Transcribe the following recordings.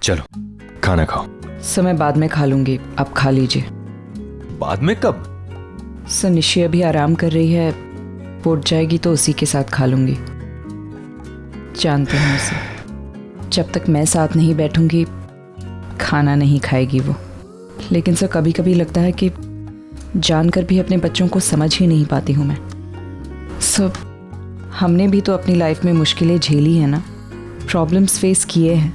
चलो खाना खाओ। सर मैं बाद में खा लूंगी, आप खा लीजिए। बाद में कब? सर निशी अभी आराम कर रही है, वो उठ जाएगी तो उसी के साथ खा लूंगी। जानते हैं उसे, जब तक मैं साथ नहीं बैठूंगी खाना नहीं खाएगी वो। लेकिन सर कभी कभी लगता है कि जानकर भी अपने बच्चों को समझ ही नहीं पाती हूँ मैं। सर हमने भी तो अपनी लाइफ में मुश्किलें झेली हैं ना, प्रॉब्लम्स फेस किए हैं,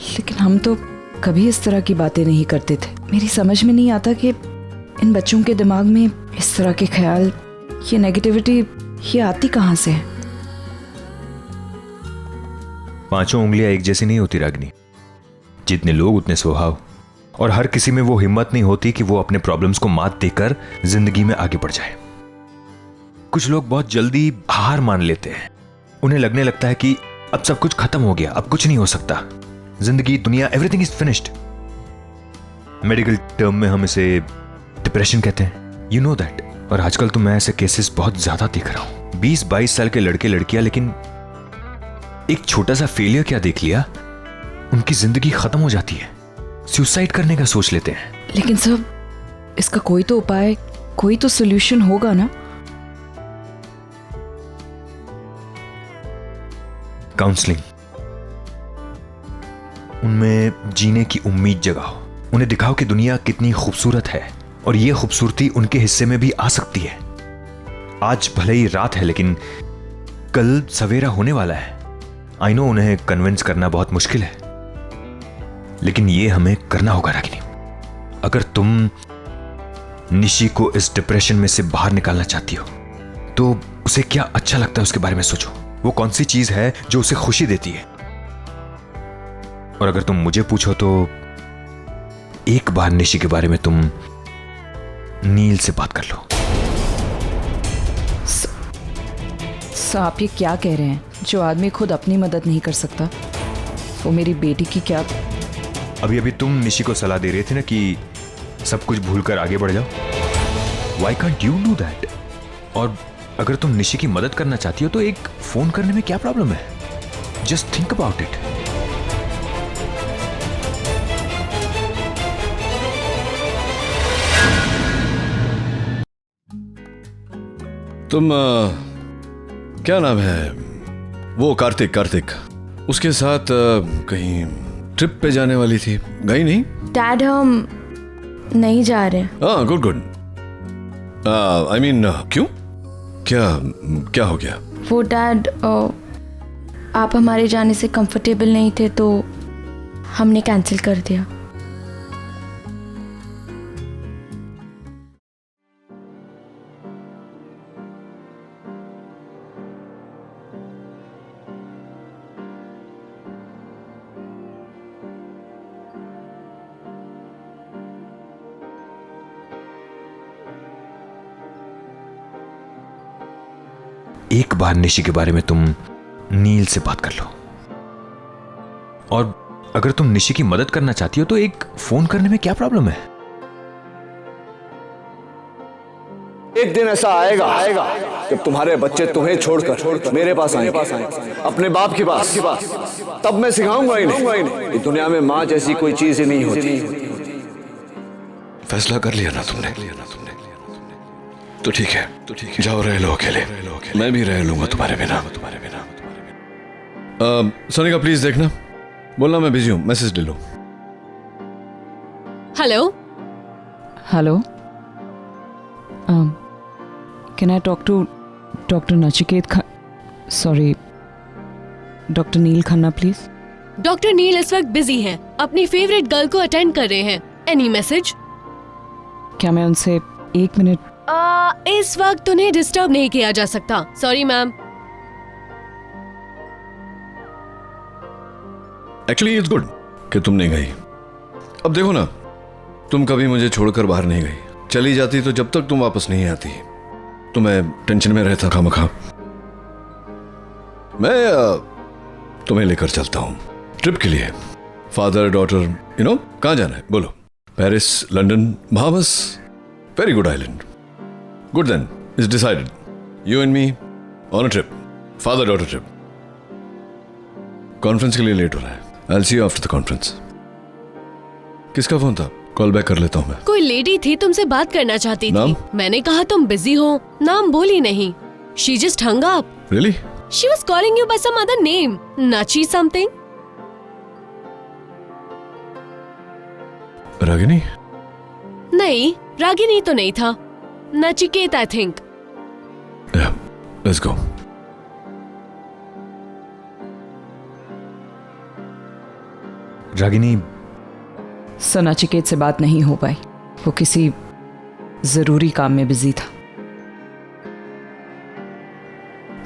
लेकिन हम तो कभी इस तरह की बातें नहीं करते थे। मेरी समझ में नहीं आता कि इन बच्चों के दिमाग में इस तरह के ख्याल, ये नेगेटिविटी, ये आती कहाँ से है? पांचों उंगलियां एक जैसी नहीं होती रागिनी। जितने लोग उतने स्वभाव, और हर किसी में वो हिम्मत नहीं होती कि वो अपने प्रॉब्लम्स को मात देकर जिंदगी में आगे बढ़ जाए। कुछ लोग बहुत जल्दी हार मान लेते हैं। उन्हें लगने लगता है कि अब सब कुछ खत्म हो गया, अब कुछ नहीं हो सकता, जिंदगी, दुनिया, everything is finished. Medical term में हम इसे डिप्रेशन कहते हैं, यू नो दैट। और आजकल तो मैं ऐसे केसेस बहुत ज्यादा देख रहा हूं। 20-22 साल के लड़के लड़कियां, लेकिन एक छोटा सा फेलियर क्या देख लिया, उनकी जिंदगी खत्म हो जाती है, सुसाइड करने का सोच लेते हैं। लेकिन सर इसका कोई तो उपाय, कोई तो सोल्यूशन होगा ना? काउंसलिंग। उनमें जीने की उम्मीद जगाओ, उन्हें दिखाओ कि दुनिया कितनी खूबसूरत है और ये खूबसूरती उनके हिस्से में भी आ सकती है। आज भले ही रात है, लेकिन कल सवेरा होने वाला है। आई नो उन्हें कन्विंस करना बहुत मुश्किल है, लेकिन ये हमें करना होगा रागिनी। अगर तुम निशी को इस डिप्रेशन में से बाहर निकालना चाहती हो तो उसे क्या अच्छा लगता है उसके बारे में सोचो। वो कौन सी चीज है जो उसे खुशी देती है? और अगर तुम मुझे पूछो तो एक बार निशी के बारे में तुम नील से बात कर लो। सर आप ये क्या कह रहे हैं? जो आदमी खुद अपनी मदद नहीं कर सकता, वो मेरी बेटी की क्या? अभी अभी तुम निशी को सलाह दे रहे थे ना कि सब कुछ भूलकर आगे बढ़ जाओ। Why can't you do that? और अगर तुम निशी की मदद करना चाहती हो तो एक फोन करने में क्या प्रॉब्लम है? Just think about it. तुम क्या नाम है वो? कार्तिक उसके साथ कहीं ट्रिप पे जाने वाली थी, गई नहीं? डैड हम नहीं जा रहे। हाँ गुड। आई मीन क्यों, क्या हो गया? वो डैड आप हमारे जाने से कंफर्टेबल नहीं थे तो हमने कैंसिल कर दिया। एक बार निशी के बारे में तुम नील से बात कर लो। और अगर तुम निशी की मदद करना चाहती हो तो एक फोन करने में क्या प्रॉब्लम है? एक दिन ऐसा आएगा जब तुम्हारे बच्चे तुम्हें छोड़कर मेरे पास आएंगे, अपने बाप के पास। तब मैं सिखाऊंगा इन्हें कि दुनिया में माँ जैसी कोई चीज ही नहीं होती। फैसला कर लिया ना तुमने? तो ठीक है, जाओ रह लो अकेले, मैं भी रह लूंगा तुम्हारे बिना। सोनिका प्लीज देखना, बोलना मैं बिजी हूँ, मैसेज ले लो। Hello can I talk to doctor Nachiket sorry doctor Neel Khanna please? Doctor Neel इस वक्त बिजी हैं, अपनी फेवरेट गर्ल को अटेंड कर रहे हैं। Any message? क्या मैं उनसे 1 मिनट? इस वक्त उन्हें डिस्टर्ब नहीं किया जा सकता। Sorry ma'am. Actually it's good कि तुम नहीं गई। अब देखो ना, तुम कभी मुझे छोड़कर बाहर नहीं गई। चली जाती तो जब तक तुम वापस नहीं आती तो मैं टेंशन में रहता खामखा। मैं तुम्हें लेकर चलता हूं ट्रिप के लिए, फादर डॉटर, यू नो। कहां जाना है बोलो? Paris, London, Bahamas, very good island. Good then, it's decided. You and me on a trip, father-daughter trip. Conference के लिए लेट हो रहा है। I'll see you after the conference. किसका फोन था? कॉल बैक कर लेता हूँ मैं। कोई लेडी थी, तुमसे बात करना चाहती नाम? थी। मैंने कहा तुम बिजी हो, नाम बोली नहीं। She just hung up. Really? She was calling you by some other name, Nachi something. Ragini? नहीं, रागिनी तो नहीं था, Nachiket I think. Yeah, let's go. Ragini, सो नचिकेत से बात नहीं हो पाई। वो किसी जरूरी काम में बिजी था।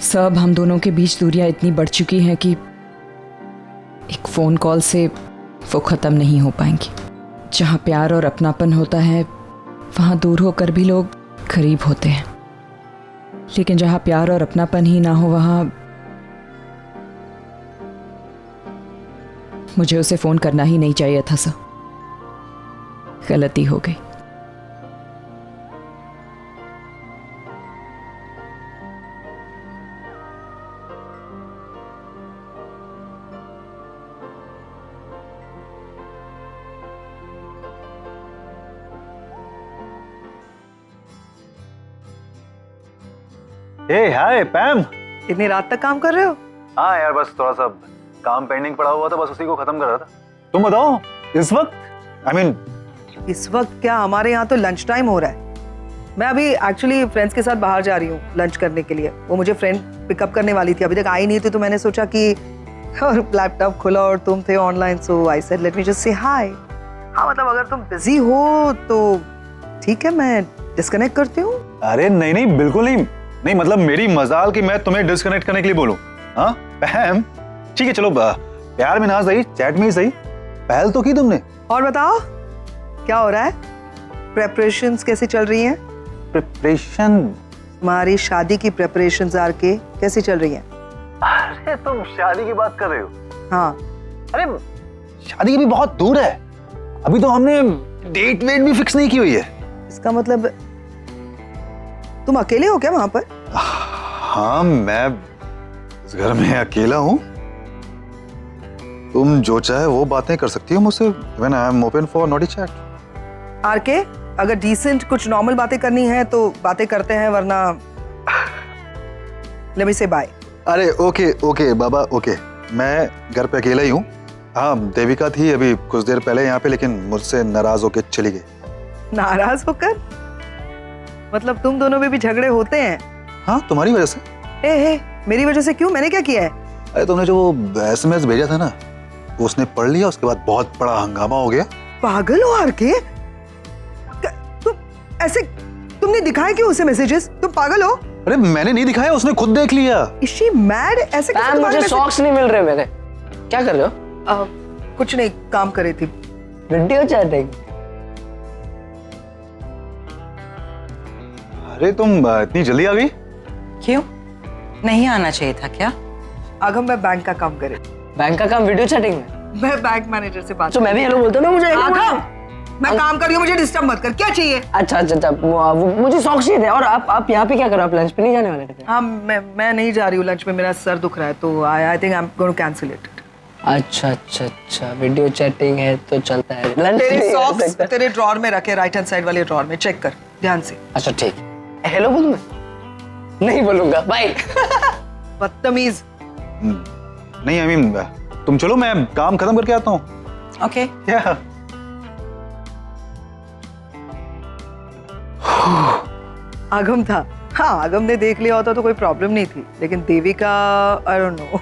सब हम दोनों के बीच दूरियां इतनी बढ़ चुकी हैं कि एक फोन कॉल से वो खत्म नहीं हो पाएंगी। जहाँ प्यार और अपनापन होता है वहाँ दूर होकर भी लोग करीब होते हैं, लेकिन जहाँ प्यार और अपनापन ही ना हो वहाँ मुझे उसे फोन करना ही नहीं चाहिए था। सर, गलती हो गई। ए हाय पैम। इतनी रात तक काम कर रहे हो? हाँ यार, बस थोड़ा सा काम पेंडिंग पड़ा हुआ था, बस उसी को खत्म कर रहा था। तुम बताओ इस वक्त, आई मीन इस वक्त क्या, हमारे यहाँ तो लंच टाइम हो रहा है। मैं अभी एक्चुअली फ्रेंड्स के साथ बाहर जा रही हूँ लंच करने के लिए। वो मुझे फ्रेंड पिकअप करने वाली थी, अभी तक आई नहीं थी, तो मैंने सोचा कि और लैपटॉप खुला और तुम थे online, so I said let me just say hi. हाँ मतलब अगर तुम बिजी हो तो ठीक है, मैं डिस्कनेक्ट करती हूँ। अरे नहीं नहीं, बिल्कुल नहीं। नहीं मतलब मेरी मजाल कि मैं तुम्हें डिस्कनेक्ट करने के लिए बोलूं। हाँ पैम, ठीक है चलो, प्यार में ना सही, चैट में ही सही, पहल तो की तुमने। और बताओ क्या हो रहा है? प्रेपरेशंस कैसी चल रही हैं? प्रिपरेशन? तुम्हारी शादी की प्रेपरेशंस आर के कैसी चल रही हैं? अरे तुम शादी की बात कर रहे हो? हाँ। अरे शादी की भी बहुत दूर है, अभी तो हमने डेट वेट भी फिक्स नहीं की हुई है। इसका मतलब तुम अकेले हो क्या वहां पर? हाँ, मैं इस घर में अकेला हूँ। तुम जो चाहे वो बातें कर सकती हो मुझसे। When I am open for naughty chat. RK, अगर डिसेंट कुछ नॉर्मल बातें करनी है तो बातें करते हैं, वरना लेट मी से बाय। अरे ओके ओके बाबा, ओके। मैं घर पे अकेला ही हूँ। हाँ, देविका थी अभी कुछ देर पहले यहाँ पे, लेकिन मुझसे नाराज होके चली गई। नाराज होकर? मतलब तुम दोनों में भी झगड़े होते हैं? हाँ, तुम्हारी वजह से। ए, मेरी वजह से क्यों? मैंने क्या किया है? अरे तुमने जो वो SMS भेजा था ना, वो उसने पढ़ लिया, उसके बाद बहुत बड़ा हंगामा हो गया। पागल हो आरके? तुम ऐसे, तुमने दिखाए क्यों उसे मैसेजेस? तुम पागल हो? अरे मैंने नहीं दिखाया, उसने खुद देख लिया। Is she mad? ऐसे कैसे तुम्हारे मुझे सॉक्स नहीं मिल रहे मेरे। क्या कर रहे हो? कुछ नहीं, काम कर रही थी। Video chatting? अरे तुम इतनी जल्दी आ गई? क्यों? नहीं आना चाहिए था क्या? आगम, मैं बैंक का काम करे। बैंक का काम वीडियो चैटिंग में? मैं बैंक मैनेजर से बात। तो मैं भी हेलो बोलता हूँ ना, मुझे आगम, मैं काम कर रही हूँ, मुझे डिस्टर्ब मत कर। क्या चाहिए? अच्छा अच्छा अच्छा, वो मुझे सॉक्स चाहिए थे। और आप यहाँ पे क्या कर रहे हो? आप लंच पे नहीं जाने वाले थे? हाँ, मैं नहीं जा रही हूँ लंच में, मेरा सर दुख रहा है, तो I think I am going to cancel it. अच्छा अच्छा अच्छा, वीडियो चैटिंग है तो चलता है। लंच तेरे सॉक्स तेरे ड्रॉर में रखे, राइट हैंड साइड वाले ड्रॉर में, चेक कर ध्यान से। अच्छा ठीक। हेलो बोलूं मैं? नहीं बोलूंगा, बाय। बदतमीज। नहीं, आई मीन तुम चलो, मैं काम खत्म करके आता हूँ। ओके। आगम था। हाँ, आगम ने देख लिया होता तो कोई प्रॉब्लम नहीं थी, लेकिन Devika, I don't know.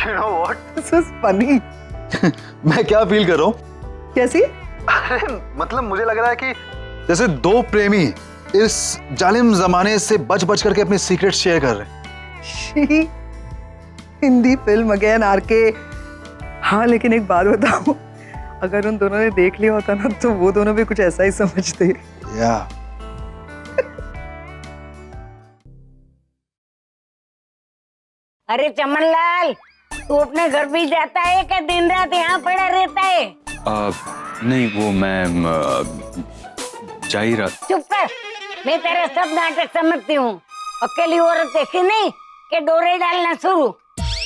You know what? This was funny. मैं क्या फील कर रहा हूँ? कैसी? अरे मतलब मुझे लग रहा है कि जैसे दो प्रेमी इस जालिम जमाने से बच बच करके अपने सीक्रेट शेयर कर रहे हैं। Hindi film again RK. हाँ, लेकिन एक बात बताऊं, अगर उन दोनों ने देख लिया होता ना तो वो दोनों भी कुछ ऐसा ही समझते। या अरे चमनलाल, तू अपने घर भी जाता है क्या? दिन रात यहाँ पड़ा रहता है? नहीं, वो मैं जा ही रहा। चुप कर, मैं तेरा सब नाटक समझती हूँ। अकेली औरत देखी नहीं कि डोरे डालना शुरू।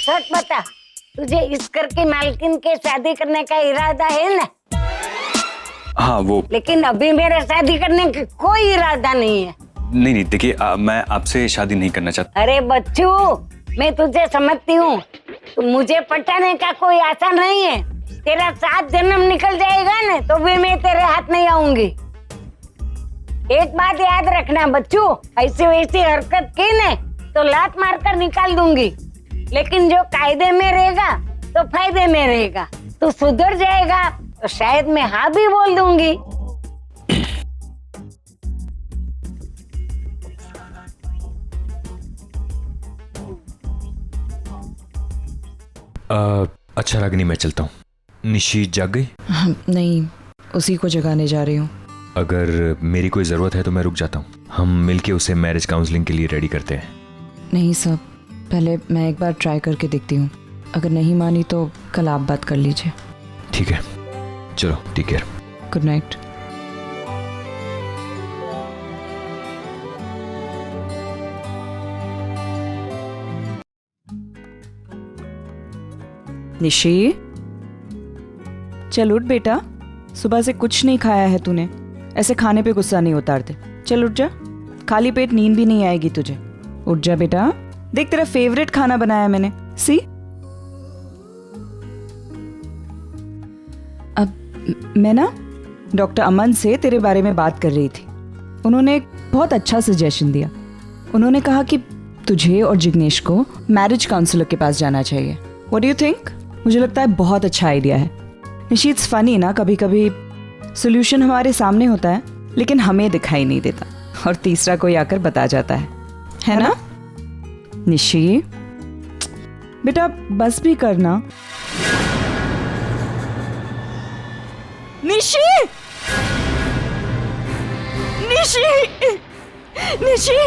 सच बता, तुझे इस घर की मालकिन के शादी करने का इरादा है ना? हाँ वो लेकिन अभी मेरा शादी करने का कोई इरादा नहीं है। नहीं देखिए, मैं आपसे शादी नहीं करना चाहता। अरे बच्चू, मैं तुझे समझती हूँ, तो मुझे पटाने का कोई आशा नहीं है। तेरा 7 जन्म निकल जाएगा ना तो भी मैं तेरे हाथ नहीं आऊंगी। एक बात याद रखना बच्चू, ऐसी वैसी हरकत की न तो लात मारकर निकाल दूंगी। लेकिन जो कायदे में रहेगा तो फायदे में रहेगा। तू सुधर जाएगा तो शायद मैं हाँ भी बोल दूंगी। अच्छा रागिनी, मैं चलता हूँ। निशी जाग गई? नहीं, उसी को जगाने जा रही हूँ। अगर मेरी कोई ज़रूरत है तो मैं रुक जाता हूँ। हम मिलके उसे मैरिज काउंसलिंग के लिए रेडी करते हैं। नहीं साहब, पहले मैं एक बार ट्राई करके देखती हूँ। अगर नहीं मानी तो कल आप बात कर लीजिए। ठीक है, चलो, take care. Good night. Nishi, चल उठ बेटा, सुबह से कुछ नहीं खाया है तूने। ऐसे खाने पे गुस्सा नहीं उतारते। चल उठ जा, खाली पेट नींद भी नहीं आएगी तुझे। उठ जा बेटा, देख तेरा फेवरेट खाना बनाया मैंने। सी, अब मैं ना डॉक्टर अमन से तेरे बारे में बात कर रही थी। उन्होंने एक बहुत अच्छा सजेशन दिया। उन्होंने कहा कि तुझे और जिग्नेश को मैरिज काउंसलर के पास जाना चाहिए। What do you think? मुझे लगता है बहुत अच्छा आइडिया है। निशी, इट्स फनी ना, कभी कभी सोल्यूशन हमारे सामने होता है लेकिन हमें दिखाई नहीं देता और तीसरा कोई आकर बता जाता है ना? निशी बेटा, बस भी करना। Nishi, Nishi, Nishi,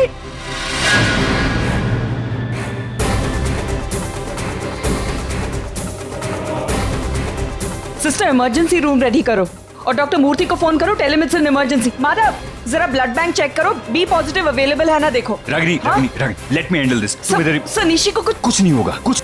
sister emergency room ready करो और डॉक्टर मूर्ति को फोन करो। Tell him it's an emergency. Madhav, जरा ब्लड बैंक चेक करो, बी पॉजिटिव अवेलेबल है ना, देखो। रागिनी, हाँ? Ragini, let me handle this. Sir Nishi को कुछ नहीं होगा, कुछ।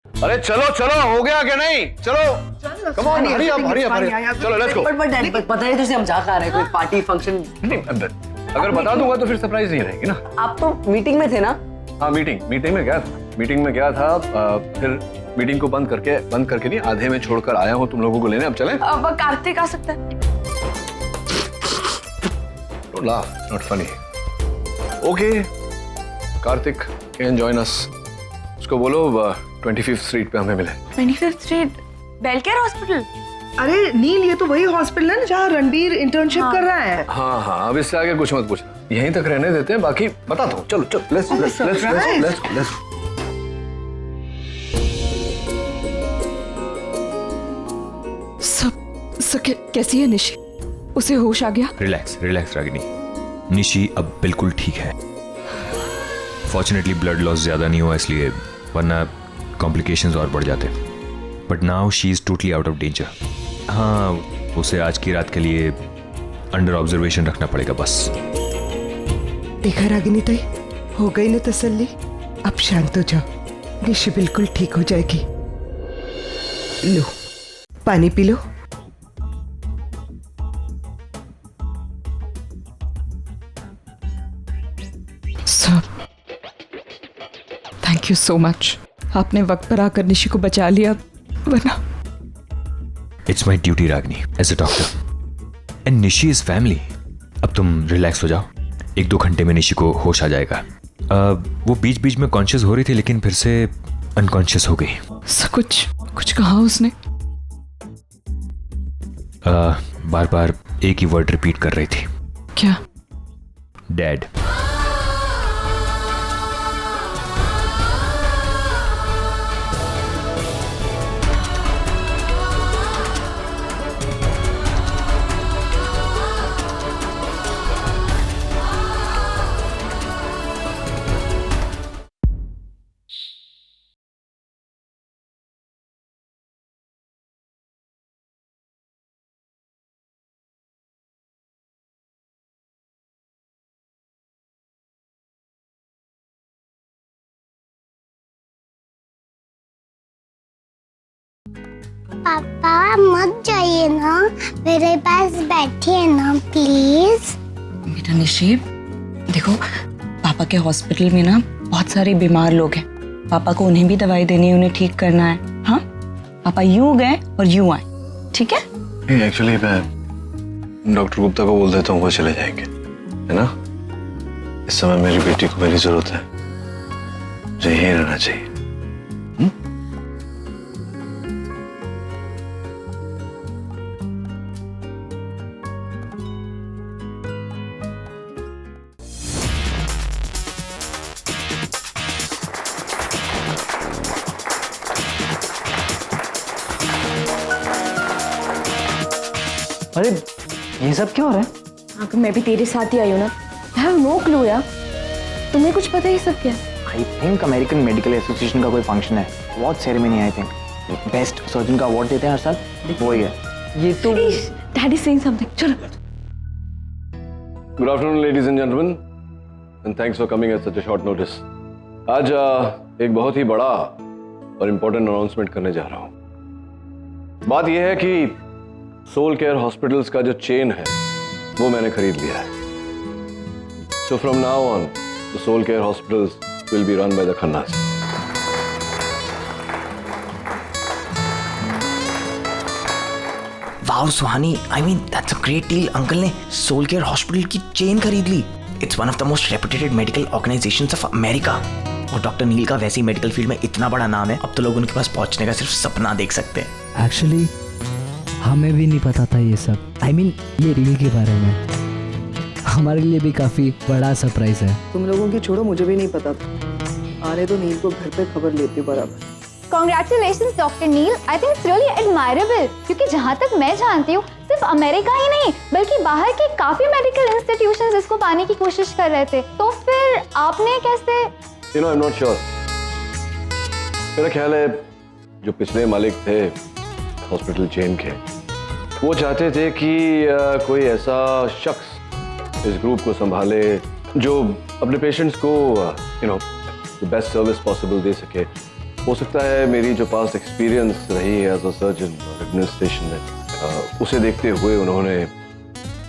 अरे चलो चलो, हो गया क्या? नहीं चलो, कम ऑन, हरी अप, चलो लेट्स गो। बट डैडी, पता है तुझे हम जा कहाँ रहे हैं? कोई पार्टी फंक्शन? अगर बता दूंगा तो फिर सरप्राइज नहीं रहेगी ना। आप तो मीटिंग में थे ना? हाँ मीटिंग में गया था। फिर मीटिंग को बंद करके नहीं, आधे में छोड़कर आया हूँ तुम लोगों को लेने। अब चलें? अब कार्तिक आ सकता है। Don't laugh, it's not funny. Okay, Kartik can join us. उसको बोलो 25th स्ट्रीट पे हमें मिले। 25th street, बेलकेयर hospital. अरे नील, ये तो वही हॉस्पिटल है ना जहाँ रणबीर इंटर्नशिप कर रहा है। हाँ, अब इससे आगे कुछ मत पूछना, यहीं तक रहने देते हैं, बाकी बताता हूँ। चलो let's सब कैसी है निशी? उसे होश आ गया? रिलैक्स रागिनी, निशी अब बिल्कुल ठीक है। फॉर्चुनेटली ब्लड लॉस ज्यादा नहीं हुआ इसलिए, वरना कॉम्प्लिकेशंस और बढ़ जाते। But now she is totally out of danger. हाँ, उसे आज की रात के लिए अंडर ऑब्जर्वेशन रखना पड़ेगा बस। देखा रागिनी ताई, हो गई ना तसल्ली। अब शांत हो जाओ, निशी बिल्कुल ठीक हो जाएगी। लो पानी पी लो। Sir, thank you so much. आपने वक्त पर आकर निशी को बचा लिया, वरना। It's my duty Ragini, as a doctor, and Nishi is family. अब तुम रिलैक्स हो जाओ, 1-2 घंटे में निशी को होश आ जाएगा। वो बीच बीच में कॉन्शियस हो रही थी, लेकिन फिर से अनकॉन्शियस हो गई। सर, कुछ कहा उसने? बार बार एक ही वर्ड रिपीट कर रही थी। क्या? डैड। पापा मत जाइए ना, मेरे पास बैठिए ना प्लीज। बेटा निशी, देखो पापा के हॉस्पिटल में ना बहुत सारे बीमार लोग हैं। पापा को उन्हें भी दवाई देनी है, उन्हें ठीक करना है। हाँ, पापा यूं गए और यूं आए, ठीक है? एक्चुअली मैं डॉक्टर गुप्ता को बोल देता हूँ, वो चले जाएंगे, है ना? इस समय मेरी बेटी को मेरी जरूरत है, मुझे यहीं रहना चाहिए। अरे ये सब क्या हो रहा है? हाँ, मैं भी तेरे साथ ही आई हूँ ना। I have no clue यार, तुम्हें कुछ पता ही सब क्या? I think American medical association का कोई फंक्शन है, award ceremony. I think best surgeon का अवार्ड देते हैं हर साल, वो ही है। ये तो डैडी सेइंग समथिंग। चलो। Good afternoon ladies and gentleman, and thanks for coming at such a short notice. आज एक बहुत ही बड़ा और इम्पोर्टेंट अनाउंसमेंट करने जा रहा हूँ। बात यह है कि सोल केयर हॉस्पिटल्स का जो चेन है वो मैंने खरीद लिया है। So from now on the Soul Care hospitals will be run by the Khannas. Wow Suhani, I mean that's a great deal. Uncle ने सोल केयर हॉस्पिटल की चेन खरीद ली। It's one of the most reputed medical organisations of America. और doctor Neel का वैसे ही medical field में इतना बड़ा नाम है, अब तो लोग उनके पास पहुंचने का सिर्फ सपना देख सकते हैं। एक्चुअली हमें भी नहीं पता था ये सब। आई मीन ये रील के बारे में हमारे लिए भी काफी बड़ा सरप्राइज है। तुम लोगों की छोड़ो, मुझे भी नहीं पता था। आने तो नील को घर पे खबर लेती बराबर। Congratulations doctor Neel, I think it's really admirable, क्योंकि जहाँ तक मैं जानती हूँ सिर्फ अमेरिका ही नहीं बल्कि बाहर के काफी मेडिकल इंस्टीट्यूशंस इसको पाने की कोशिश कर रहे थे। तो फिर आपने कैसे? I'm not sure. मेरा ख्याल है जो पिछले मालिक थे हॉस्पिटल चेन के, वो चाहते थे कि कोई ऐसा शख्स इस ग्रुप को संभाले जो अपने पेशेंट्स को द बेस्ट सर्विस पॉसिबल दे सके। हो सकता है मेरी जो पास्ट एक्सपीरियंस रही है एज अ सर्जन और एडमिनिस्ट्रेशन में, उसे देखते हुए उन्होंने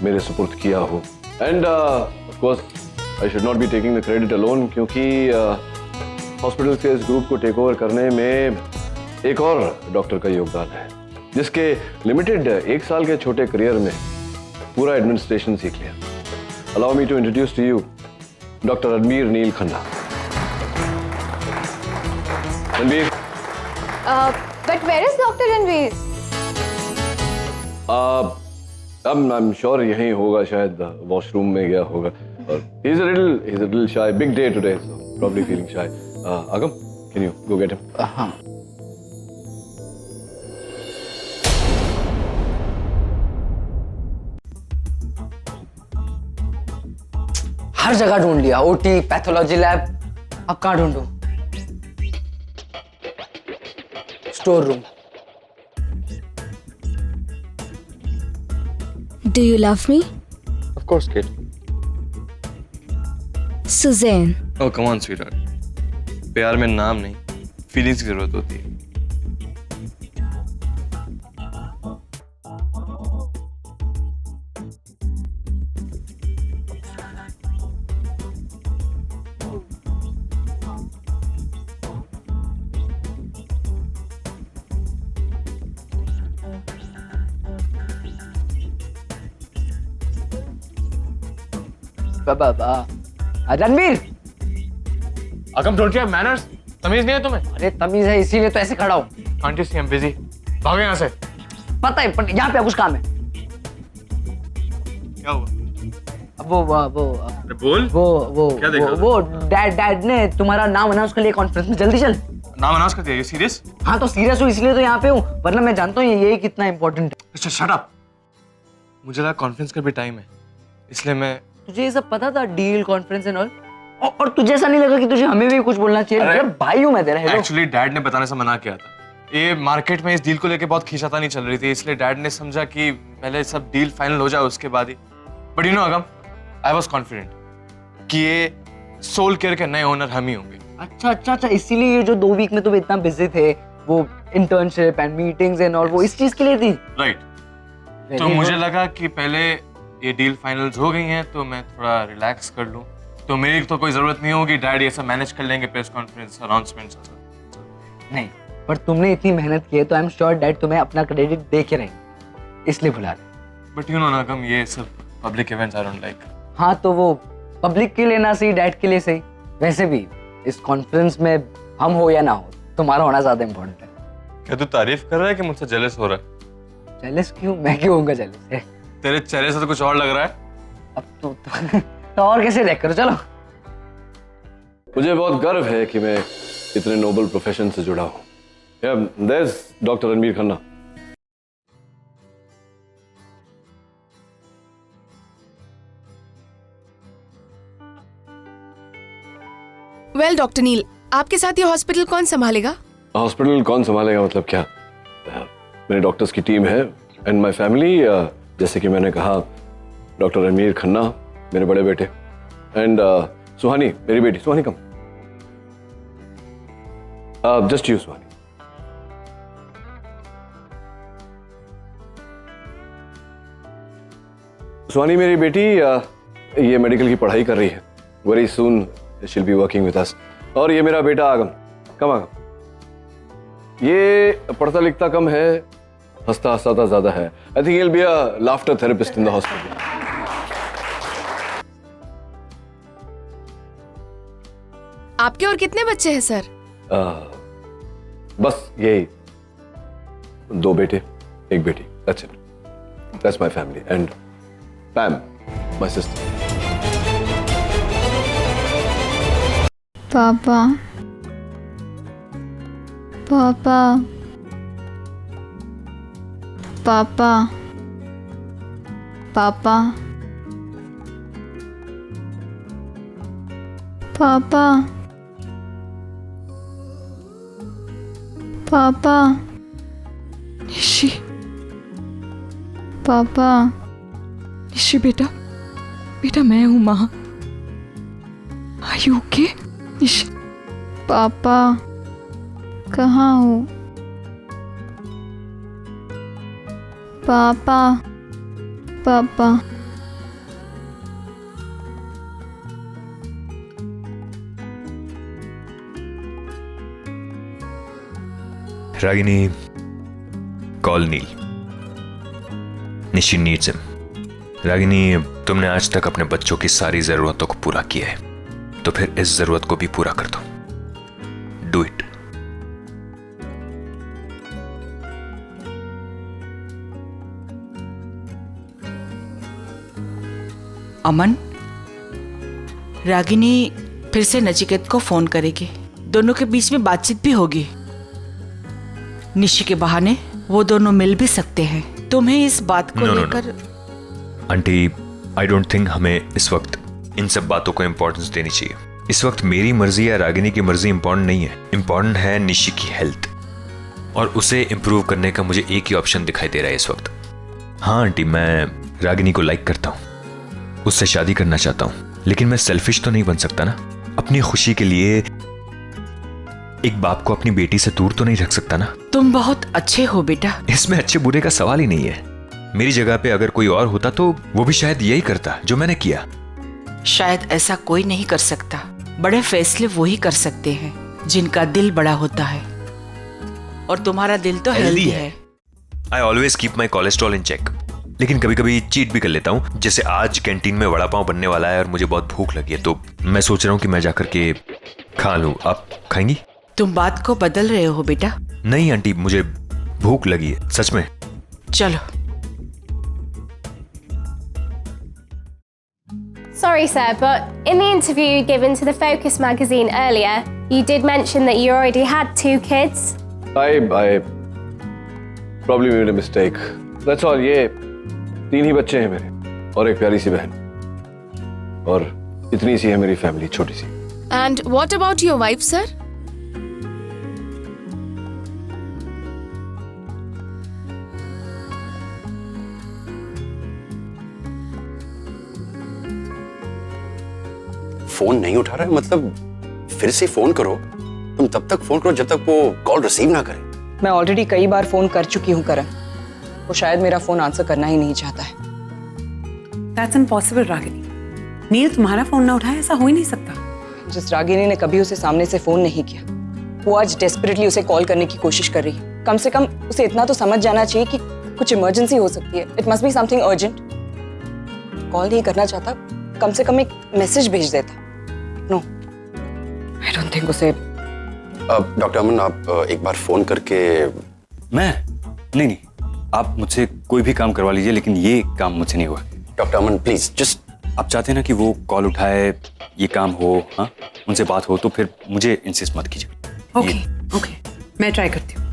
मेरे सुपुर्द किया हो। End of course I should not be taking the credit alone, क्योंकि हॉस्पिटल के इस ग्रुप को टेक ओवर करने में एक और डॉक्टर का योगदान है, जिसके लिमिटेड 1 साल के छोटे करियर में पूरा एडमिनिस्ट्रेशन सीख लिया। Allow me to introduce to you doctor Ranbir Neel Khanna. Ranbir, but where is doctor Ranbir? अब आई एम श्योर यहीं होगा, शायद वॉशरूम में गया होगा। और he is a little shy. Big day today, so probably feeling shy. Agam, can you go get him? हाँ। हर जगह ढूंढ लिया, ओटी, पैथोलॉजी लैब, अब कहाँ ढूंढूं? Store room. Do you love me? Of course, kid. Suzanne. Oh, come on, sweetheart. प्यार में नाम नहीं, फीलिंग्स की जरूरत होती है। रणबीर, अगम, डोंट यू हैव मैनर्स? तमीज नहीं है तुम्हें? अरे तमीज है, इसीलिए तो ऐसे खड़ा हूँ। Can't you see I'm busy? भागो यहाँ से। पता है, पर यहाँ पे कुछ काम है। क्या हुआ? वो बोल। क्या देखा? वो डैड ने तुम्हारा नाम अनाउंस कर लिया कॉन्फ्रेंस में, जल्दी चल। नाम अनाउंस कर दिया? ये सीरियस? हाँ तो सीरियस हूँ, इसलिए तो यहाँ पे हूँ, वरना मैं जानता हूँ ये कितना इंपॉर्टेंट है। अच्छा, शट अप। मुझे लगा कॉन्फ्रेंस का भी टाइम है, इसलिए मैं। तुझे ये सब पता था, डील, कॉन्फ्रेंस एंड ऑल? और तुझे ऐसा नहीं लगा कि तुझे हमें भी कुछ बोलना चाहिए? अरे भाई हूँ मैं तेरा। एक्चुअली डैड ने बताने से मना किया था। ये मार्केट में इस डील को लेके बहुत खींचातानी चल रही थी, इसलिए डैड ने समझा कि पहले सब डील फाइनल हो जाए उसके बाद ही। But you know Agam, I was confident कि ये सोल केयर के नए ओनर हम ही होंगे। अच्छा, इसीलिए ये जो 2 वीक में तुम इतना बिजी थे, वो internship and meetings and all, वो इस चीज के लिए थी। राइट। तो मुझे लगा कि पहले ये डील फाइनल्स हो गई हैं तो मैं थोड़ा रिलैक्स कर लूं, तो मेरी तो कोई जरूरत नहीं होगी, डैड ये सब मैनेज कर लेंगे, प्रेस कॉन्फ्रेंस, अनाउंसमेंट्स। नहीं, पर तुमने इतनी मेहनत की है तो आई एम श्योर डैड तुम्हें अपना क्रेडिट दे के रहेंगे, इसलिए बुला रहे। बट यू नो ना अगम, ये सब public events I don't like. हाँ तो वो पब्लिक के लिए ना सही, डैड के लिए सही। वैसे भी इस कॉन्फ्रेंस में हम हो या ना हो, तुम्हारा होना ज्यादा इंपॉर्टेंट है। क्या तू तारीफ कर रहा है कि मुझसे जेलस हो रहा है? जेलस क्यों? मैं क्यों होऊंगा जेलस? तेरे चेहरे से तो कुछ और लग रहा है। अब तो और कैसे देख करो। चलो, मुझे बहुत गर्व है कि मैं इतने नोबल प्रोफेशन से जुड़ा हूँ। There's Dr. Ranbir Khanna. Well doctor Neel, आपके साथ ये हॉस्पिटल कौन संभालेगा? हॉस्पिटल कौन संभालेगा मतलब क्या? मेरे डॉक्टर्स की टीम है एंड माय फैमिली। जैसे कि मैंने कहा, डॉक्टर रणबीर खन्ना मेरे बड़े बेटे एंड सुहानी मेरी बेटी। सुहानी कम, जस्ट यू सुहानी। सुहानी मेरी बेटी ये मेडिकल की पढ़ाई कर रही है। Very soon she will be working with us. और ये मेरा बेटा आगम। कम आगम। ये पढ़ता लिखता कम है, हंसता हंसाता ज्यादा है। I think he'll be a laughter therapist in the hospital. आपके और कितने बच्चे हैं सर? बस यही 2 बेटे 1 बेटी। That's it. That's my family and Pam, my sister. पापा, पापा, पापा, पापा, पापा, पापा, निशी, पापा, निशी बेटा, बेटा मैं हूं माँ। Are you okay? निशी। पापा, कहाँ हो? पापा, पापा, Ragini, call Neel. Nishi needs him. Ragini, तुमने आज तक अपने बच्चों की सारी जरूरतों को पूरा किया है, तो फिर इस जरूरत को भी पूरा कर दो। Do it. अमन, रागिनी फिर से नचिकेत को फोन करेगी, दोनों के बीच में बातचीत भी होगी। निशी के बहाने वो दोनों मिल भी सकते हैं। तुम्हें इस बात को लेकर आंटी, आई डोंट थिंक हमें इस वक्त इन सब बातों को इंपॉर्टेंस देनी चाहिए। इस वक्त मेरी मर्जी या रागिनी की मर्जी इंपॉर्टेंट नहीं है। इंपॉर्टेंट है निशी की हेल्थ, और उसे इंप्रूव करने का मुझे एक ही ऑप्शन दिखाई दे रहा है इस वक्त। हाँ आंटी, मैं रागिनी को लाइक करता हूँ, उससे शादी करना चाहता हूँ, लेकिन मैं सेल्फिश तो नहीं बन सकता ना। अपनी खुशी के लिए एक बाप को अपनी बेटी से दूर तो नहीं रख सकता ना। तुम बहुत अच्छे हो बेटा। इसमें अच्छे बुरे का सवाल ही नहीं है। मेरी जगह पे अगर कोई और होता तो वो भी शायद यही करता जो मैंने किया। शायद ऐसा कोई नहीं कर सकता। बड़े फैसले वो ही कर सकते हैं जिनका दिल बड़ा होता है, और तुम्हारा दिल तो हेल्दी है। I always keep my cholesterol in check, लेकिन कभी कभी चीट भी कर लेता हूँ। जैसे आज कैंटीन में वड़ा पाव बनने वाला है और मुझे बहुत भूख लगी है, तो मैं सोच रहा हूँ कि मैं जाकर के खा लूँ। आप खाएंगी? तुम बात को बदल रहे हो बेटा। नहीं आंटी, मुझे भूख लगी है सच में। चलो। Sorry, sir, but in the interview given to the Focus magazine earlier, you did mention that you already had 2 kids. I probably made a mistake. That's all. ये 3 ही बच्चे हैं मेरे, और एक प्यारी सी बहन, और इतनी सी है मेरी फैमिली, छोटी सी। And what about your wife, sir? Phone नहीं उठा रहा है, मतलब फिर से फोन करो। तुम तब तक फोन करो जब तक वो कॉल रिसीव ना करे। मैं ऑलरेडी कई बार फोन कर चुकी हूँ करण, वो शायद मेरा फोन आंसर करना ही नहीं चाहता है। That's impossible, Ragini. नील तुम्हारा फोन ना उठाए, ऐसा हो ही नहीं सकता। जिस रागिनी ने कभी उसे सामने से फोन नहीं किया, वो आज डेस्परेटली उसे कॉल करने की कोशिश कर रही है। कम से कम उसे इतना तो समझ जाना चाहिए कि कुछ इमरजेंसी हो सकती है। It must be something urgent. Call नहीं करना चाहता, कम से कम एक मैसेज भेज देता। नो, आई डोंट थिंक उसे। डॉक्टर अमन, आप एक बार फोन करके। मैं नहीं, आप मुझसे कोई भी काम करवा लीजिए, लेकिन ये काम मुझसे नहीं हुआ। डॉक्टर अमन प्लीज, जस्ट आप चाहते हैं ना कि वो कॉल उठाए, ये काम हो, हाँ उनसे बात हो, तो फिर मुझे इंसिस्ट मत कीजिए। ओके, मैं ट्राई करती हूँ।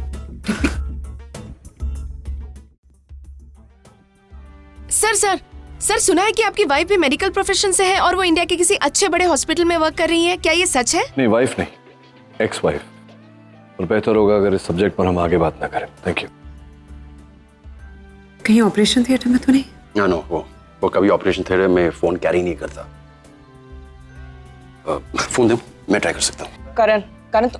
सर, सुना है कि आपकी वाइफ भी मेडिकल प्रोफेशन से है और वो इंडिया के किसी अच्छे बड़े हॉस्पिटल में वर्क कर रही है। क्या ये सच है? नहीं, वाइफ नहीं, एक्स वाइफ। और बेहतर होगा अगर इस सब्जेक्ट पर हम आगे बात ना करें। Thank you. कहीं ऑपरेशन थिएटर में तो नहीं? नो, वो कभी ऑपरेशन थिएटर में फोन कैरी नहीं करता। फोन दे, मैं ट्राई कर सकता हूँ। करण तो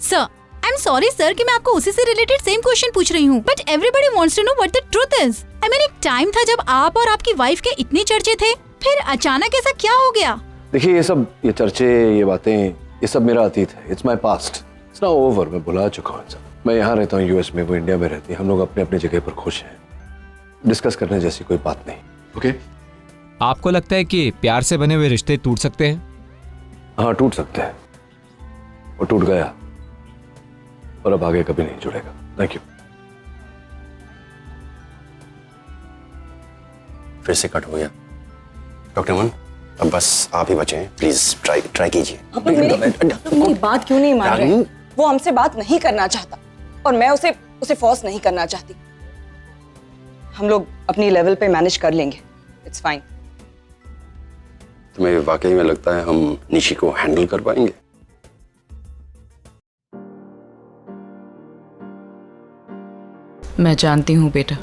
sir, I am sorry sir कि मैं आपको उसी से रिलेटेड सेम क्वेश्चन पूछ रही हूँ, but everybody wants to know what the truth is. I mean, एक टाइम था जब आप और आपकी वाइफ के इतने चर्चे थे, फिर अचानक ऐसा क्या हो गया? देखिए, ये चर्चे, ये बातें, ये सब मेरा अतीत है। It's my past, it's now over. मैं भुला चुका हूँ सब। मैं यहाँ रहता हूँ यूएस में, वो इंडिया में रहती है। हम लोग अपने अपने जगह पर खुश हैं। डिस्कस करने जैसी कोई बात नहीं। ओके? आपको लगता है कि प्यार से बने हुए रिश्ते टूट सकते हैं? हाँ, टूट सकते हैं। वो टूट गया और अब आगे कभी नहीं जुड़ेगा। Thank you. फिर से कट हो गया। डॉक्टर अमन, अब बस आप ही बचे हैं। प्लीज ट्राई कीजिए। मेरी बात क्यों नहीं मान रहे? वो हमसे बात नहीं करना चाहता और मैं उसे फोर्स नहीं करना चाहती। हम लोग अपनी लेवल पे मैनेज कर लेंगे। It's fine. तुम्हें वाकई में लगता है हम निशी को हैंडल कर पाएंगे? मैं जानती हूँ बेटा,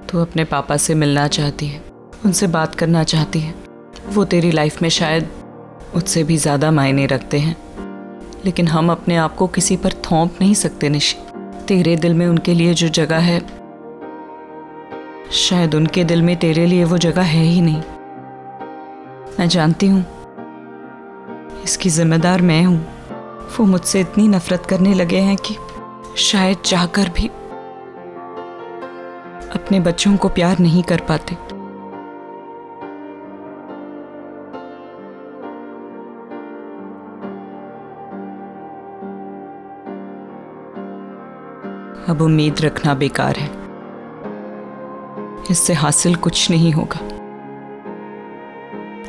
तू अपने पापा से मिलना चाहती है, उनसे बात करना चाहती है। वो तेरी लाइफ में शायद उससे भी ज़्यादा मायने रखते हैं, लेकिन हम अपने आप को किसी पर थोप नहीं सकते निशी। तेरे दिल में उनके लिए जो जगह है, शायद उनके दिल में तेरे लिए वो जगह है ही नहीं। मैं जानती हूँ इसकी जिम्मेदार मैं हूं। वो मुझसे इतनी नफरत करने लगे हैं कि शायद चाहकर भी अपने बच्चों को प्यार नहीं कर पाते। अब उम्मीद रखना बेकार है, इससे हासिल कुछ नहीं होगा।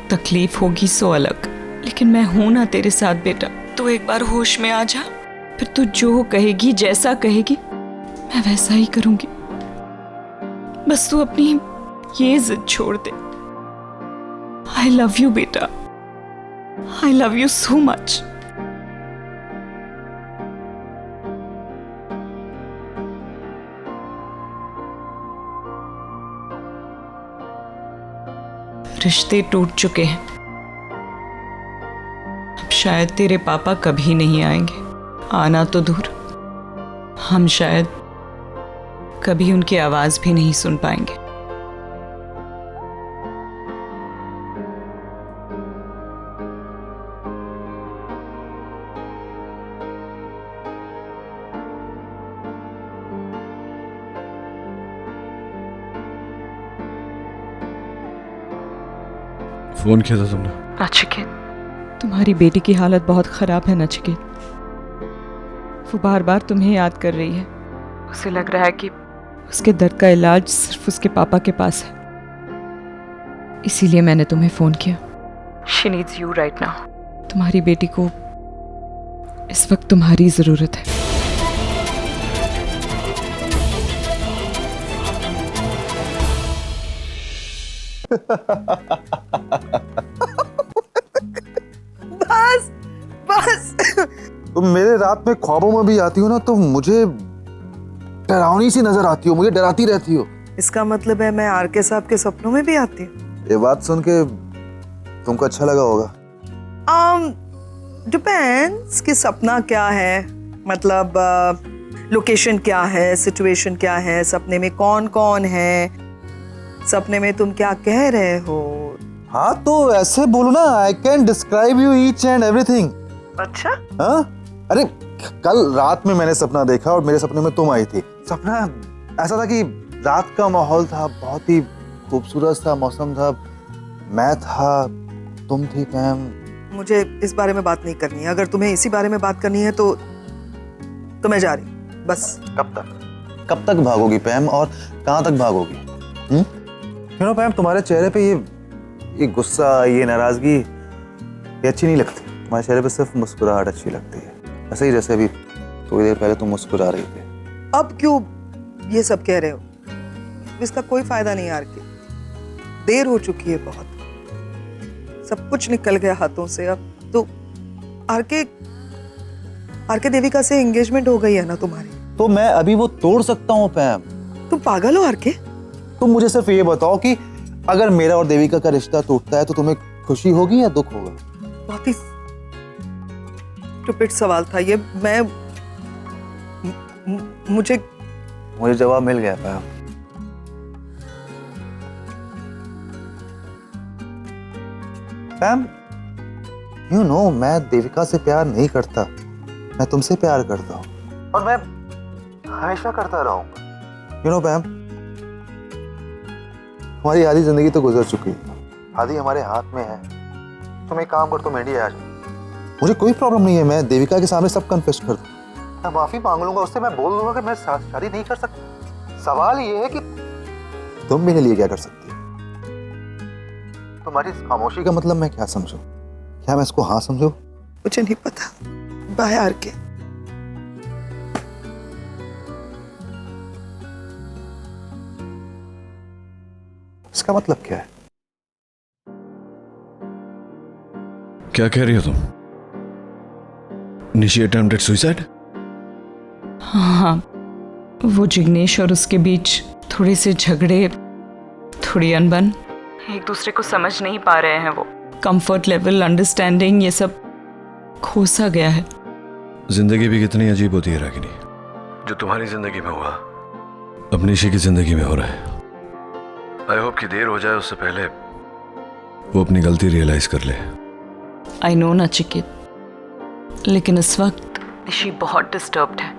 तकलीफ होगी सो अलग, लेकिन मैं हूं ना तेरे साथ बेटा। तू एक बार होश में आ जा, फिर तू जो कहेगी, जैसा कहेगी, मैं वैसा ही करूंगी। बस तू अपनी ये जिद छोड़ दे। आई लव यू बेटा, I love you so much. रिश्ते टूट चुके हैं, अब शायद तेरे पापा कभी नहीं आएंगे। आना तो दूर, हम शायद कभी उनकी आवाज भी नहीं सुन पाएंगे। फोन किया था तुमने? नचिकेत, तुम्हारी बेटी की हालत बहुत खराब है नचिकेत। वो बार बार तुम्हें याद कर रही है। उसे लग रहा है कि उसके दर्द का इलाज सिर्फ उसके पापा के पास है। इसीलिए मैंने तुम्हें फोन किया। She needs you right now. तुम्हारी बेटी को इस वक्त तुम्हारी जरूरत है। बस बस तुम मेरे रात में ख्वाबों में भी आती हो ना, तो मुझे डरावनी सी नजर आती हो, मुझे डराती रहती हो। इसका मतलब है मैं आर के साहब के सपनों में भी आती हूँ। ये बात सुन के तुमको अच्छा लगा होगा। डिपेंड्स कि सपना क्या है, मतलब लोकेशन क्या है, सिचुएशन क्या है, सपने में कौन कौन है, सपने में तुम क्या कह रहे हो। हाँ तो ऐसे बोलो ना, I can describe you each and everything. अच्छा? हाँ, अरे कल रात में मैंने सपना देखा और मेरे सपने में तुम आई थी। सपना ऐसा था कि रात का माहौल था, बहुत ही खूबसूरत सा मौसम था, मैं था, तुम थी पैम। मुझे इस बारे में बात नहीं करनी है। अगर तुम्हें इसी बारे में बात करनी है तो मैं जा रही, बस। कब तक भागोगी पैम, और कहाँ तक भागोगी? यू नो पैम, तुम्हारे चेहरे पे ये गुस्सा, ये नाराजगी, ये अच्छी नहीं लगती। तुम्हारे चेहरे पे सिर्फ मुस्कुराहट अच्छी लगती है, ऐसे ही जैसे अभी थोड़ी देर पहले तुम मुस्कुरा रही थी। अब क्यों ये सब कह रहे हो? इसका कोई फायदा नहीं यार, की देर हो चुकी है बहुत, सब कुछ निकल गया हाथों से। अब तो आर के देविका से एंगेजमेंट हो गई है ना तुम्हारी, तो मैं अभी वो तोड़ सकता हूँ पैम। तुम पागल हो आर के? तुम मुझे सिर्फ ये बताओ कि अगर मेरा और देविका का रिश्ता टूटता है तो तुम्हें खुशी होगी या दुख होगा? बहुत ही स्टूपिड सवाल था ये। मुझे जवाब मिल गया पैम। पैम, यू नो मैं देविका से प्यार नहीं करता, मैं तुमसे प्यार करता हूँ और मैं हमेशा करता रहूंगा। यू नो पैम, हमारी आधी जिंदगी तो गुजर चुकी है, आधी हमारे हाथ में है। तुम एक काम कर, तुम इंडिया आ जाओ, मुझे कोई प्रॉब्लम नहीं है, मैं देविका के सामने सब कन्फेस कर दूँ, मैं माफी मांग लूंगा उससे, मैं बोल दूंगा कि मैं शादी नहीं कर सकता। सवाल ये है कि तुम मेरे लिए क्या कर सकती हो? तुम्हारी खामोशी का मतलब मैं क्या समझूं? क्या मैं इसको हाँ समझूं? मुझे नहीं पता। बाय आर के। इसका मतलब क्या है? क्या कह रही हो तुम? Nishi attempted suicide? हाँ, वो जिग्नेश और उसके बीच थोड़े से झगड़े, थोड़ी अनबन, एक दूसरे को समझ नहीं पा रहे हैं। वो कंफर्ट लेवल, अंडरस्टैंडिंग, ये सब खो सा गया है। जिंदगी भी कितनी अजीब होती है रागिनी। जो तुम्हारी जिंदगी में हुआ अब निशी की जिंदगी में हो रहा है। आई होप कि देर हो जाए उससे पहले वो अपनी गलती रियलाइज कर ले। आई नो नचिकेत, लेकिन इस वक्त निशी बहुत डिस्टर्ब्ड है।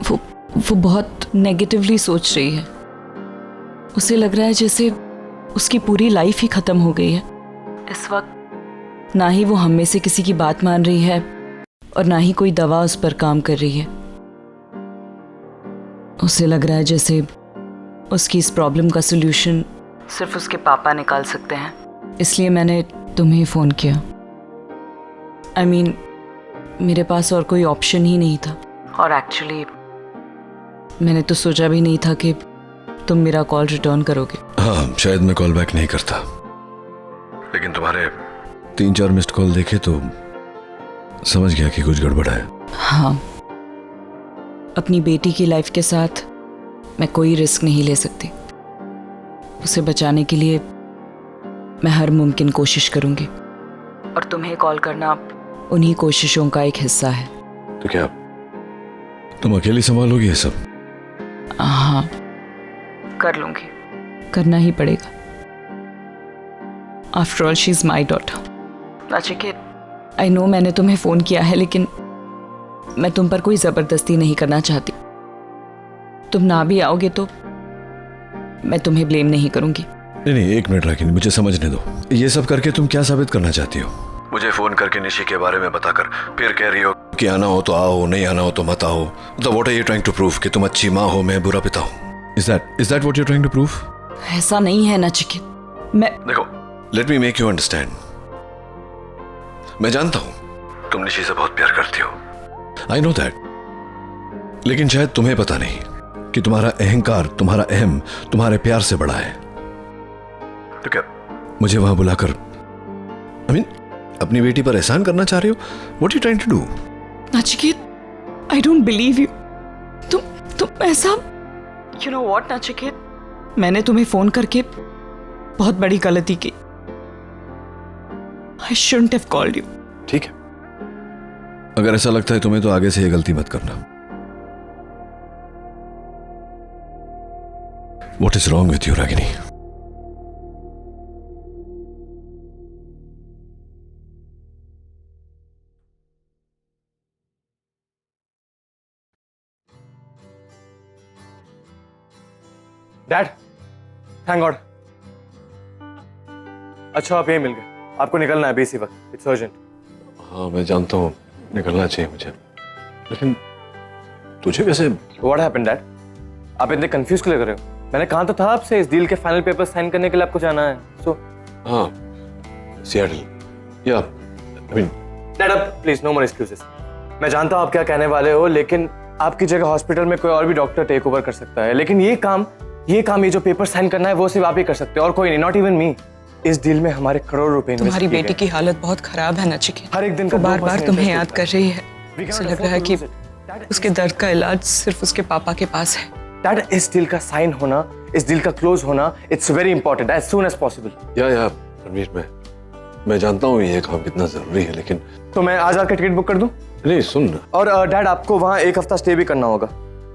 वो बहुत नेगेटिवली सोच रही है। उसे लग रहा है जैसे उसकी पूरी लाइफ ही खत्म हो गई है। इस वक्त ना ही वो हम में से किसी की बात मान रही है और ना ही कोई दवा उस पर काम कर रही है। उसे लग रहा है जैसे उसकी इस प्रॉब्लम का सलूशन सिर्फ उसके पापा निकाल सकते हैं। इसलिए मैंने तुम्हें फ़ोन किया। I mean, मेरे पास और कोई ऑप्शन ही नहीं था। और एक्चुअली मैंने तो सोचा भी नहीं था कि तुम मेरा कॉल रिटर्न करोगे। हाँ, शायद मैं कॉल बैक नहीं करता, लेकिन तुम्हारे 3-4 मिस्ड कॉल देखे तो समझ गया कि कुछ गड़बड़ है। हाँ, अपनी बेटी की लाइफ के साथ मैं कोई रिस्क नहीं ले सकती। उसे बचाने के लिए मैं हर मुमकिन कोशिश करूंगी, और तुम्हें कॉल करना उन्हीं कोशिशों का एक हिस्सा है। तो क्या तुम अकेली संभालोगी ये सब? हाँ, कर लूंगी, करना ही पड़ेगा। After all she is my daughter. Nachiket, I know मैंने तुम्हें फोन किया है, लेकिन मैं तुम पर कोई जबरदस्ती नहीं करना चाहती। तुम ना भी आओगे तो मैं तुम्हें ब्लेम नहीं करूंगी। नहीं, एक मिनट रागिनी, मुझे समझने दो। ये सब करके तुम क्या साबित करना चाहती हो? मुझे फोन करके निशी के बारे में बताकर फिर कह रही हो कि आना हो तो आओ, नहीं आना हो तो मत आओ। मतलब what are you trying to prove? कि तुम अच्छी माँ हो, मैं बुरा पिता हूँ? Is that what you trying to prove? ऐसा नहीं है नचिकेत। मैं देखो, let me make you understand. मैं जानता हूं तुम निशी से बहुत प्यार करती हो, आई नो दैट, लेकिन शायद तुम्हें पता नहीं कि तुम्हारा अहंकार, तुम्हारा अहम तुम्हारे प्यार से बड़ा है। तो क्या मुझे वहां बुलाकर अपनी बेटी पर एहसान करना चाह रही हो? What you trying to do? Nachiket, I don't believe you. तुम ऐसा, यू नो व्हाट नचिकेत, मैंने तुम्हें फोन करके बहुत बड़ी गलती की। I shouldn't have called you. ठीक है, अगर ऐसा लगता है तुम्हें तो आगे से ये गलती मत करना। What is wrong with you Ragini? Dad, thank God. अच्छा, आप यही मिल गए। आपको निकलना है अभी इसी वक्त। It's urgent. हाँ, मैं जानता हूँ निकलना चाहिए मुझे, लेकिन तुझे कैसे? What happened dad? आप इतने कंफ्यूज क्यों लग रहे हो? मैंने कहा तो था आपसे, इस डील के फाइनल पेपर साइन करने के लिए आपको जाना है। सो हाँ, सियाटल। या डैड, अब प्लीज नो मोर एक्सक्यूजेस। मैं जानता हूँ आप क्या कहने वाले हो, लेकिन आपकी जगह हॉस्पिटल में कोई और भी डॉक्टर टेक ओवर कर सकता है। लेकिन ये काम ये जो पेपर साइन करना है वो सिर्फ आप ही कर सकते हो, और कोई नहीं, नॉट इवन मी। इस डील में हमारे करोड़ रुपए। तुम्हारी बेटी की हालत बहुत खराब है नचिकेत। हर एक दिन वो बार बार तुम्हें याद कर रही है। उसे लग रहा है कि उसके दर्द का इलाज सिर्फ उसके पापा के पास है। डैड, इस डील का साइन होना, इस डील का क्लोज होना, it's very important, as soon as possible. या रणवीर, मैं जानता हूँ ये काम कितना जरूरी है, लेकिन तो मैं आज आकर टिकट बुक कर दूं? नहीं, सुन। और डैड, आपको वहाँ 1 हफ्ता स्टे भी करना होगा।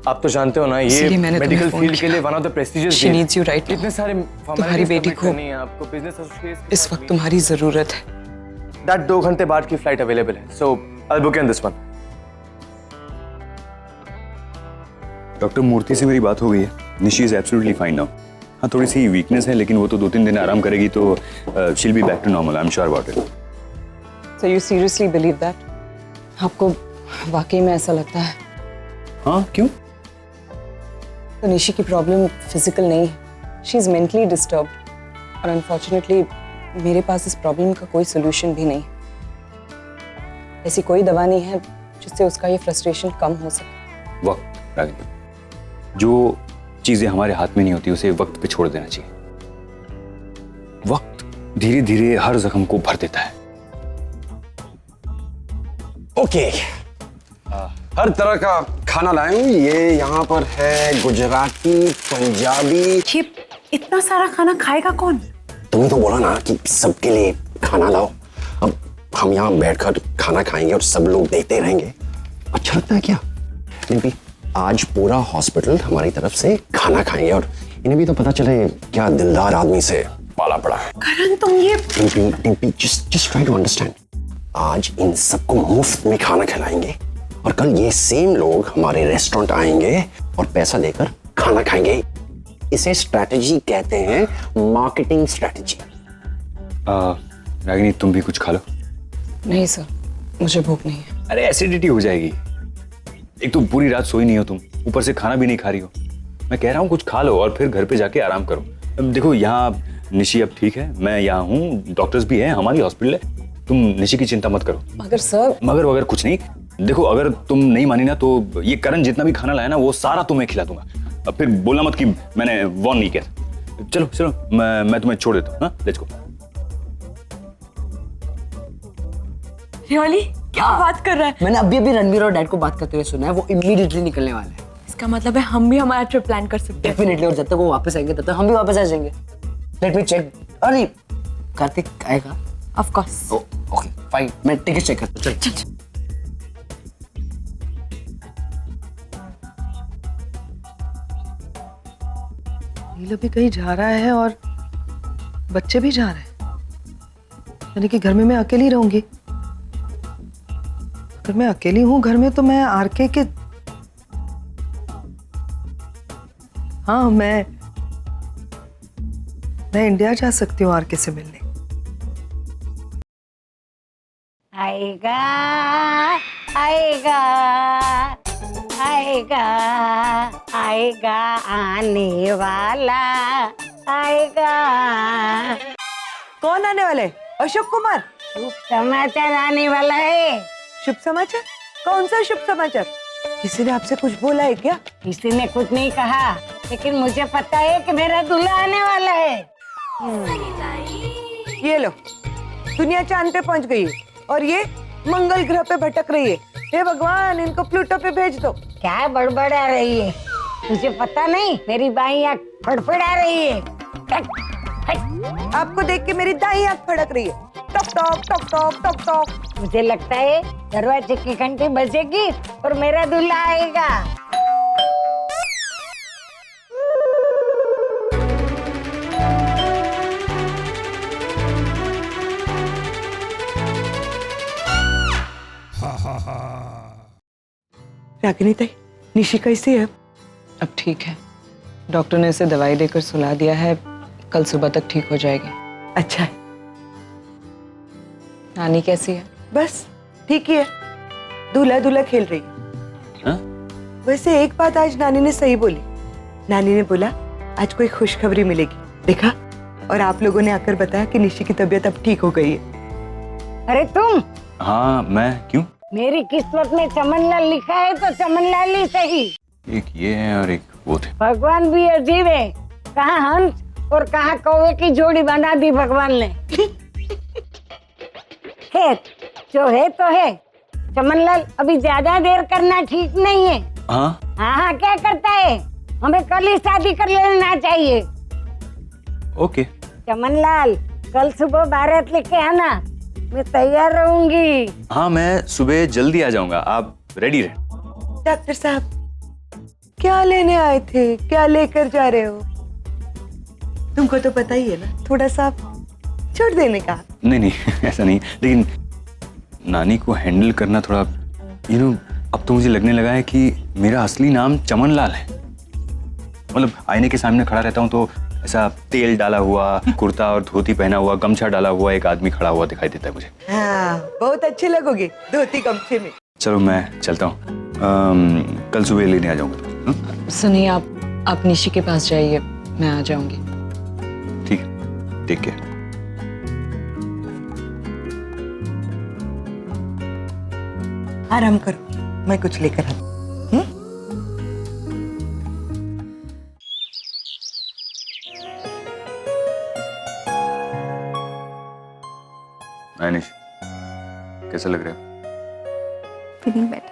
आप तो जानते हो ना, ये मेडिकल फील्ड के लिए one of the prestigious. She needs you right. इतने सारे तुम्हारी बेटी को आपको बिजनेस एसोसिएशन इस वक्त तुम्हारी जरूरत है। डैड, 2 घंटे बाद की फ्लाइट अवेलेबल है, so I will book in this one. Doctor Murthy से मेरी बात हो गई है। Nishi is absolutely fine now. हाँ, थोड़ी सी वीकनेस है, लेकिन वो तो 2-3 दिन आराम करेगी तो she will be back to normal. I am sure about it. So you seriously believe that? आपको वाकई में ऐसा लगता है? हाँ, क्यों? तो निशी की प्रॉब्लम फिजिकल नहीं है, शी इज मेंटली डिस्टर्ब्ड, और अनफॉर्चुनेटली मेरे पास इस प्रॉब्लम का कोई सोल्यूशन भी नहीं। ऐसी कोई दवा नहीं है जिससे उसका ये फ्रस्ट्रेशन कम हो सके। वक्त रागिनी, जो चीजें हमारे हाथ में नहीं होती उसे वक्त पे छोड़ देना चाहिए। वक्त धीरे धीरे हर जख्म को भर देता है। ओके, हर तरह का खाना लाया हूँ। ये यहाँ पर है गुजराती, पंजाबी। ये इतना सारा खाना खाएगा कौन? तुमने तो बोला ना कि सबके लिए खाना लाओ। अब हम यहाँ बैठकर खाना खाएंगे और सब लोग देखते रहेंगे। अच्छा लगता है क्या? डिम्पी, आज पूरा हॉस्पिटल हमारी तरफ से खाना खाएंगे, और इन्हें भी तो पता चले क्या दिलदार आदमी से पाला पड़ा है। करण, तुम ये Dimpy, just try to understand. आज इन सबको मुफ्त में खाना खिलाएंगे और कल ये सेम लोग हमारे रेस्टोरेंट आएंगे और पैसा देकर खाना खाएंगे। इसे स्ट्रैटेजी कहते हैं, मार्केटिंग स्ट्रैटेजी। रागिनी तुम भी कुछ खा लो। नहीं सर, मुझे भूख नहीं है। अरे एसिडिटी हो जाएगी। एक तो पूरी रात सोई नहीं हो तुम, ऊपर से खाना भी नहीं खा रही हो। मैं कह रहा हूँ कुछ खा लो और फिर घर पे जाके आराम करो। अब देखो यहाँ निशी अब ठीक है, मैं यहाँ हूँ, डॉक्टर्स भी हैं, हमारी हॉस्पिटल है, तुम निशी की चिंता मत करो। मगर सर, मगर वगैरह कुछ नहीं। देखो अगर तुम नहीं मानी ना तो ये करण जितना भी खाना लाया ना वो सारा तुम्हें खिला दूंगा। अब फिर बोलना मत कि मैंने वॉर्न नहीं किया। चलो चलो मैं तुम्हें छोड़ देता हूँ। हाँ लेट्स गो। रियली क्या बात कर रहा है? मैंने अभी रणवीर और डैड को बात करते हुए सुना है, वो इमीडिएटली निकलने वाले हैं। इसका मतलब है हम भी हमारा ट्रिप प्लान कर सकते हैं। डेफिनेटली, और जब तक वो वापस आएंगे तब तक हम भी वापस आ जाएंगे। Let me check. अरे कार्तिक आएगा? Of course. ओके फाइन, मैं टिकट चेक करता हूं। चल नीला भी कहीं जा रहा है और बच्चे भी जा रहे हैं, यानी कि घर में मैं अकेली रहूंगी। अगर मैं अकेली हूं घर में तो मैं आरके के, हाँ मैं इंडिया जा सकती हूँ आरके से मिलने। आएगा आएगा आएगा आएगा आने वाला आएगा। कौन आने वाला है? अशोक कुमार। शुभ समाचार आने वाला है। शुभ समाचार? कौन सा शुभ समाचार? किसी ने आपसे कुछ बोला है क्या? किसी ने कुछ नहीं कहा, लेकिन मुझे पता है कि मेरा दूल्हा आने वाला है। ये लो, दुनिया चांद पे पहुंच गई है और ये मंगल ग्रह पे भटक रही है। हे भगवान, इनको प्लूटो पे भेज दो। क्या बड़बड़ा रही है? तुझे पता नहीं मेरी बाईं आंख फड़फड़ा रही है। आपको देख के मेरी दाईं आंख फड़क रही है। Talk talk talk talk talk talk. मुझे लगता है दरवाजे की घंटी बजेगी और मेरा दूल्हा आएगा। रागिनी ताई, निशी कैसी है? अब ठीक है, डॉक्टर ने इसे दवाई देकर सुला दिया है, कल सुबह तक ठीक हो जाएगी। अच्छा है। नानी कैसी है? बस ठीक ही है, दूल्हा दूल्हा खेल रही है। हाँ? वैसे एक बात आज नानी ने सही बोली। नानी ने बोला आज कोई खुशखबरी मिलेगी, देखा? और आप लोगों ने आकर बताया कि निशी की तबीयत अब ठीक हो गई है। अरे तुम? हाँ मैं, क्यों? मेरी किस्मत में चमनलाल लिखा है तो चमनलाल ही सही। एक ये है और एक वो थे। भगवान भी अजीब है, कहाँ हंस और कहाँ कौवे की जोड़ी बना दी भगवान ने। है जो है तो है। चमनलाल, अभी ज्यादा देर करना ठीक नहीं है। हाँ हाँ, क्या करता है? हमें कल ही शादी कर लेना चाहिए। ओके। चमनलाल, कल सुबह बारात लेके आना, मैं तैयार रहूंगी। हाँ मैं सुबह जल्दी आ जाऊंगा, आप रेडी रहे। डॉक्टर साहब, क्या लेने आए थे? क्या लेकर जा रहे हो? तुमको तो पता ही है ना, थोड़ा सा छोड़ देने का। नहीं नहीं ऐसा नहीं, लेकिन नानी को हैंडल करना थोड़ा अब तो मुझे लगने लगा है कि मेरा असली नाम चमनलाल है। मतलब आईने के सामने खड़ा रहता हूँ तो ऐसा तेल डाला हुआ कुर्ता और धोती पहना हुआ, गमछा डाला हुआ एक आदमी खड़ा हुआ दिखाई देता है मुझे। हाँ, बहुत अच्छे लगोगे धोती गमछे में। चलो मैं चलता हूँ, कल सुबह लेने आ जाऊंगा। सुनिए, आप निशी के पास जाइए, मैं आ जाऊंगी। ठीक है, टेक केयर। आराम करो, मैं कुछ लेकर आती हूँ। निश, कैसा लग रहा है? Feeling better.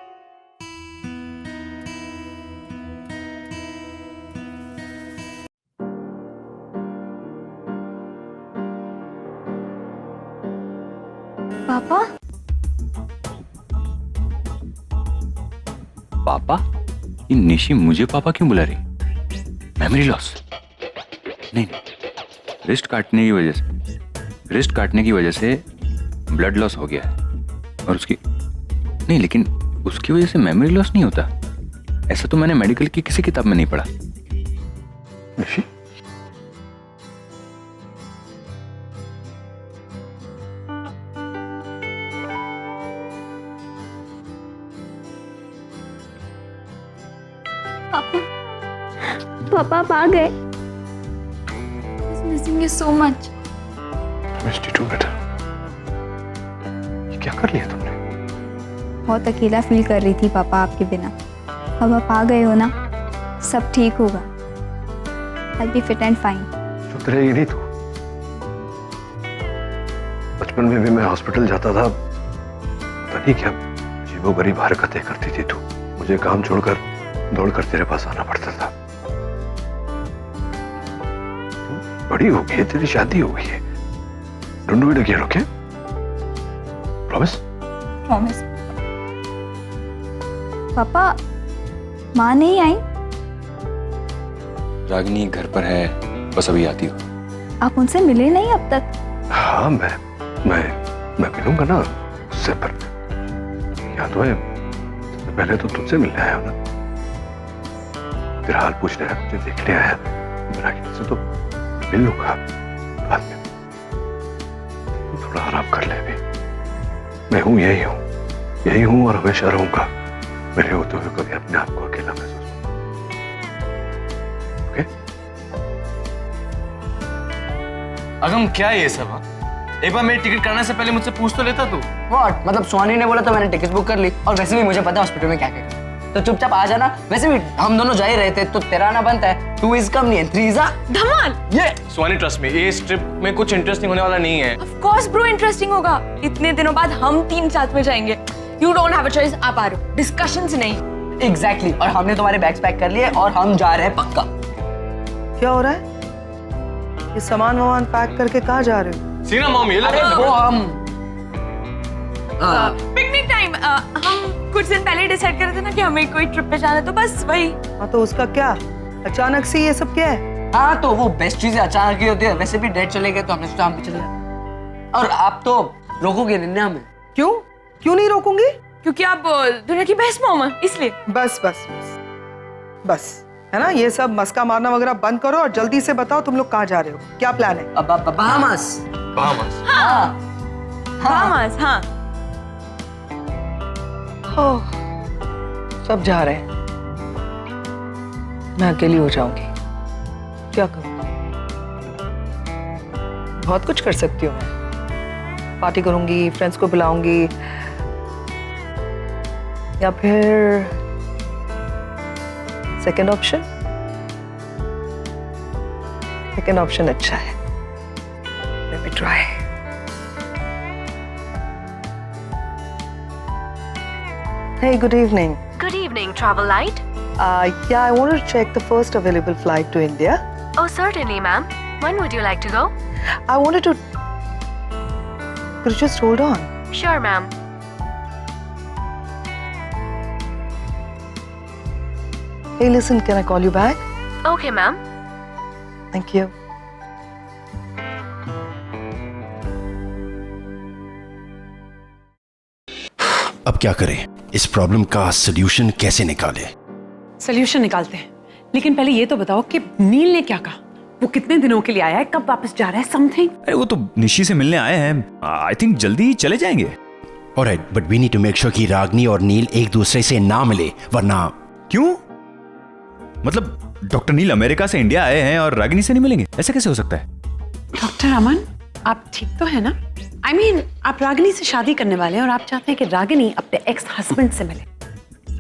पापा? पापा? ये निशी मुझे पापा क्यों बुला रही? Memory loss? नहीं, रिस्ट काटने की वजह से ब्लड लॉस हो गया है। और उसकी नहीं, लेकिन उसकी वजह से मेमोरी लॉस नहीं होता, ऐसा तो मैंने मेडिकल की किसी किताब में नहीं पढ़ा। निशी, पापा आप आ गए। Missing you so much. Missed you too बेटा। ये क्या कर लिया तुमने? बहुत अकेला फील कर रही थी पापा आपके बिना। अब आप आ गए हो ना, सब ठीक होगा। I'll be fit and fine। चुप रहेगी नहीं तू? बचपन में भी मैं हॉस्पिटल जाता था, पता नहीं क्या अजीबोगरीब हरकतें करती थी तू। मुझे काम छोड़कर दौड़कर तेरे पास आना पड़ता था। बड़ी हो गई है, तेरी शादी हो गई है। Don't do it again, okay? Promise? Promise. पापा माँ नहीं आई? रागिनी घर पर है, बस अभी आती हो। आप उनसे मिले नहीं अब तक? हाँ, मैं मिलूंगा ना उससे, पर याद तो है सबसे पहले तो तुझसे मिलने आया हूं ना। तेरा हाल पूछने आया, मुझे देखने आया। रागिनी से तो मिल लूंगा बाद में। तू थोड़ा आराम कर ले अभी। मैं हूं, यही हूं और हमेशा रहूंगा। मेरे होते हुए कभी अपने आप को अकेला महसूस। ओके? अगम क्या है ये सब? हाँ? एक बार मेरी टिकट करने से पहले मुझसे पूछ तो लेता तू। व्हाट? मतलब सोनी ने बोला तो मैंने टिकट बुक कर ली, और वैसे भी मुझे पता है हॉस्पिटल में क्या क्या तो चुपचाप आ जाना। वैसे भी हम दोनों जा ही रहे थे, तो तेरा आना बनता है। 2 is कम नहीं है, 3 is a धमाल। ये सोनी ट्रस्ट में इस ट्रिप में कुछ इंटरेस्टिंग होने वाला नहीं है। ऑफ कोर्स ब्रो, इंटरेस्टिंग होगा। इतने दिनों बाद हम 3 साथ में जाएंगे। You don't have a choice, आप आ रहे हो, डिस्कशंस नहीं। एग्जैक्टली, और हमने तुम्हारे बैग्स पैक कर लिए और हम जा रहे हैं पक्का। क्या हो रहा है? ये सामान पैक करके कहाँ जा रहे हो? सीना मॉम, ये अरे वो हम पिकनिक टाइम, हम कुछ दिन पहले डिसाइड कर रहे थे ना कि हमें कोई ट्रिप पे जाना है, तो बस वही। हाँ तो उसका क्या? अचानक से ये सब क्या है? हाँ तो वो बेस्ट चीजें अचानक ही होती है। वैसे भी डेट चले गए तो हमने सोचा हम भी चले जाए। और आप तो रोकोगे नहीं हमें? क्यों नहीं रोकूंगी? क्योंकि आप दुनिया की बेस्ट मॉम है, इसलिए। बस है ना, ये सब मस्का मारना वगैरह बंद करो और जल्दी से बताओ तुम लोग कहाँ जा रहे हो, क्या प्लान है? बहामास। बहामास, हाँ। सब जा रहे हैं, मैं अकेली हो जाऊंगी। क्या करूं? बहुत कुछ कर सकती हूँ मैं। पार्टी करूंगी, फ्रेंड्स को बुलाऊंगी, या फिर सेकेंड ऑप्शन अच्छा है। Let me try. Hey, good evening. Good evening, Travel Light. Yeah, I wanted to check the first available flight to India. Oh, certainly, ma'am. When would you like to go? I wanted to... Could you just hold on? Sure, ma'am. Hey, listen, can I call you back? Okay, ma'am. Thank you. अब क्या करें? इस problem का solution कैसे निकालें? Solution निकालते हैं, लेकिन पहले ये तो बताओ कि नील ने क्या कहा। वो कितने दिनों के लिए आया है, कब वापस जा रहा है, समथिंग? अरे वो तो निशी से मिलने आए हैं। आई थिंक जल्दी ही चले जाएंगे। Alright, but we need to make sure कि रागनी और नील एक दूसरे से ना मिले, वरना। क्यों? मतलब डॉक्टर नील अमेरिका से इंडिया आए हैं और रागिनी से नहीं मिलेंगे? ऐसा कैसे हो सकता है? डॉक्टर अमन, आप ठीक तो है ना? I mean, आप रागिनी से शादी करने वाले हैं और आप चाहते हैं कि रागिनी अपने एक्स हस्बैंड से मिले।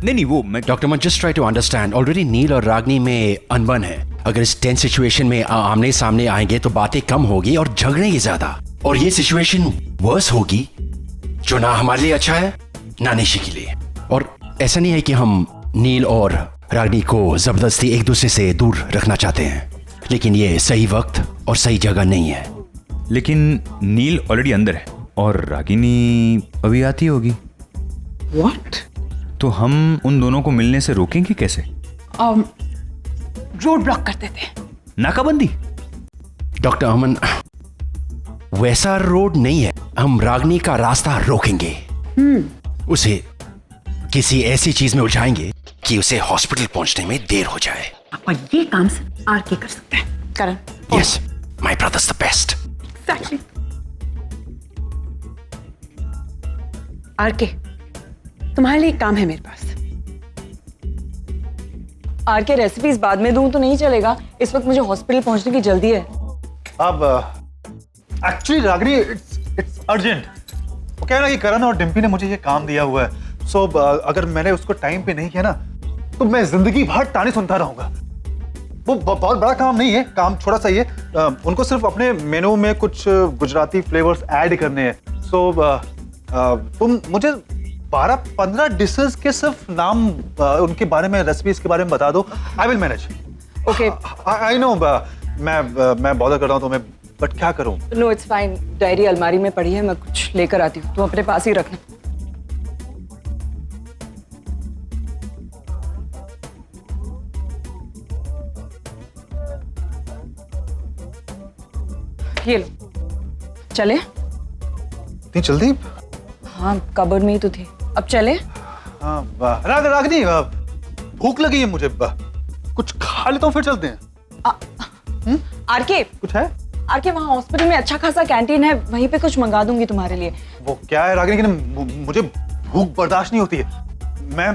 नहीं वो मैं doctor man just try to understand. Already Neel और रागिनी में अनबन है। अगर इस टेंस सिचुएशन में आमने सामने आएंगे तो बातें कम होगी और झगड़ेंगे ज्यादा, और ये सिचुएशन वर्स होगी, जो ना हमारे लिए अच्छा है ना निशी के लिए। और ऐसा नहीं है कि हम नील और रागिनी को जबरदस्ती एक दूसरे से दूर रखना चाहते हैं, लेकिन ये सही वक्त और सही जगह नहीं है। लेकिन नील ऑलरेडी अंदर है और रागिनी अभी आती होगी। What? तो हम उन दोनों को मिलने से रोकेंगे कैसे? रोड ब्लॉक कर देते हैं। नाकाबंदी? डॉक्टर अमन, वैसा रोड नहीं है, हम रागिनी का रास्ता रोकेंगे। उसे किसी ऐसी चीज में उलझाएंगे कि उसे हॉस्पिटल पहुंचने में देर हो जाए। और ये काम सिर्फ आरके कर सकता है। Karan. Yes, my brother's the best. Exactly. RK, तुम्हारे लिए एक काम है मेरे पास। आरके रेसिपीज बाद में दूं तो नहीं चलेगा, इस वक्त मुझे हॉस्पिटल पहुंचने की जल्दी है। अब एक्चुअली रागिनी इट्स अर्जेंट। वो क्या है ना कि करण और डिम्पी ने मुझे ये काम दिया हुआ है, सो अगर मैंने उसको टाइम पे नहीं किया ना तो मैं जिंदगी भर ताने सुनता रहूंगा। वो बहुत बड़ा काम नहीं है, काम छोटा सा ही है। उनको सिर्फ अपने मेनू में कुछ गुजराती फ्लेवर्स ऐड करने हैं। सो तुम मुझे 12-15 डिशेस के सिर्फ नाम उनके बारे में, रेसिपीज के बारे में बता दो। I will manage. Okay. I know मैं बॉदर कर रहा हूँ तुम्हें, बट क्या करूँ? नो इट्स फाइन, डायरी अलमारी में पड़ी है, मैं कुछ लेकर आती हूँ, तुम अपने पास ही रखना। ये लो, चले? इतनी जल्दी? हाँ, कबर्ड में ही तो थे, अब चले? हाँ, रागिनी भूख लगी है मुझे, कुछ खा लेता हूँ फिर चलते हैं। आरके, कुछ है? आरके, वहाँ हॉस्पिटल में अच्छा खासा कैंटीन है, वहीं पे कुछ मंगा दूंगी तुम्हारे लिए। वो क्या है रागिनी, मुझे भूख बर्दाश्त नहीं होती है, मैं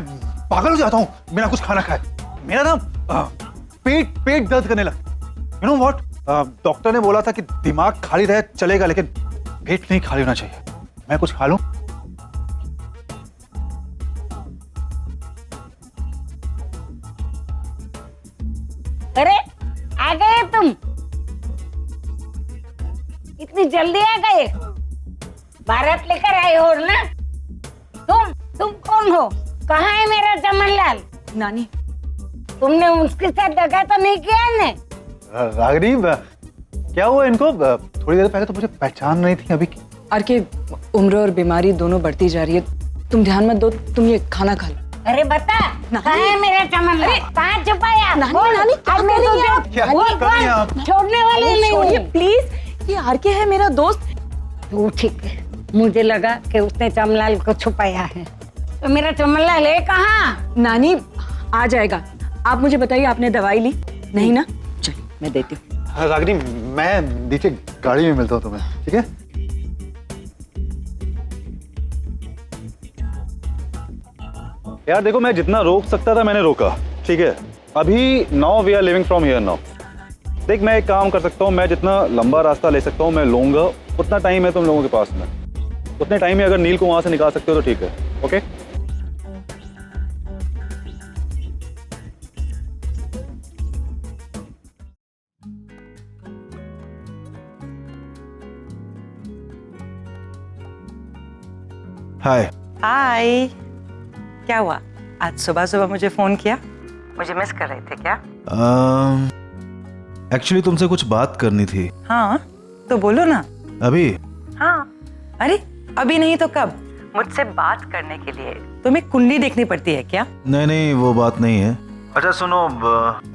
पागल हो जाता हूँ बिना कुछ खाना खाए। मेरा ना पेट दर्द करने लगता। यू नो व्हाट, डॉक्टर ने बोला था कि दिमाग खाली रहे चलेगा, लेकिन पेट नहीं खाली होना चाहिए। मैं कुछ खा लूं? अरे आ गए तुम, इतनी जल्दी आ गए? भारत लेकर आए हो ना? तुम कौन हो? कहाँ है मेरा चमनलाल? नानी, तुमने उसके साथ दगा तो नहीं किया ने? रागिनी, क्या हुआ इनको? थोड़ी देर पहले तो मुझे पहचान नहीं थी, अभी आरके, उम्र और बीमारी दोनों बढ़ती जा रही है, तुम ध्यान मत दो, तुम ये खाना खा लो। अरे बता, कहाँ है मेरा चमनलाल? कहाँ छुपाया? नानी, आज मैं तो छोड़ने वाली नहीं हूँ। प्लीज, ये आरके है मेरा दोस्त। तो ठीक है, मुझे लगा कि उसने चमनलाल को छुपाया है, तो मेरा चमनलाल है कहाँ? नानी, आ जाएगा। आप मुझे बताइए, आपने दवाई ली? नहीं ना? चलिए, मैं देती हूँ। रागिनी, मैं नीचे गाड़ी में मिलता हूँ तुम्हें, ठीक है? यार देखो, मैं जितना रोक सकता था मैंने रोका, ठीक है? अभी now we are living from here now. देख, मैं एक काम कर सकता हूँ, मैं जितना लंबा रास्ता ले सकता हूँ मैं लूंगा। उतना टाइम है तुम लोगों के पास में, उतने टाइम में अगर नील को वहां से निकाल सकते हो तो ठीक है। ओके? हाय। हाय, क्या हुआ? आज सुबह सुबह मुझे फोन किया, मुझे मिस कर रहे थे क्या? एक्चुअली तुमसे कुछ बात करनी थी। हाँ, तो बोलो ना। अभी? हाँ, अरे अभी नहीं तो कब? मुझसे बात करने के लिए तुम्हें कुंडली देखनी पड़ती है क्या? नहीं, वो बात नहीं है। अच्छा सुनो,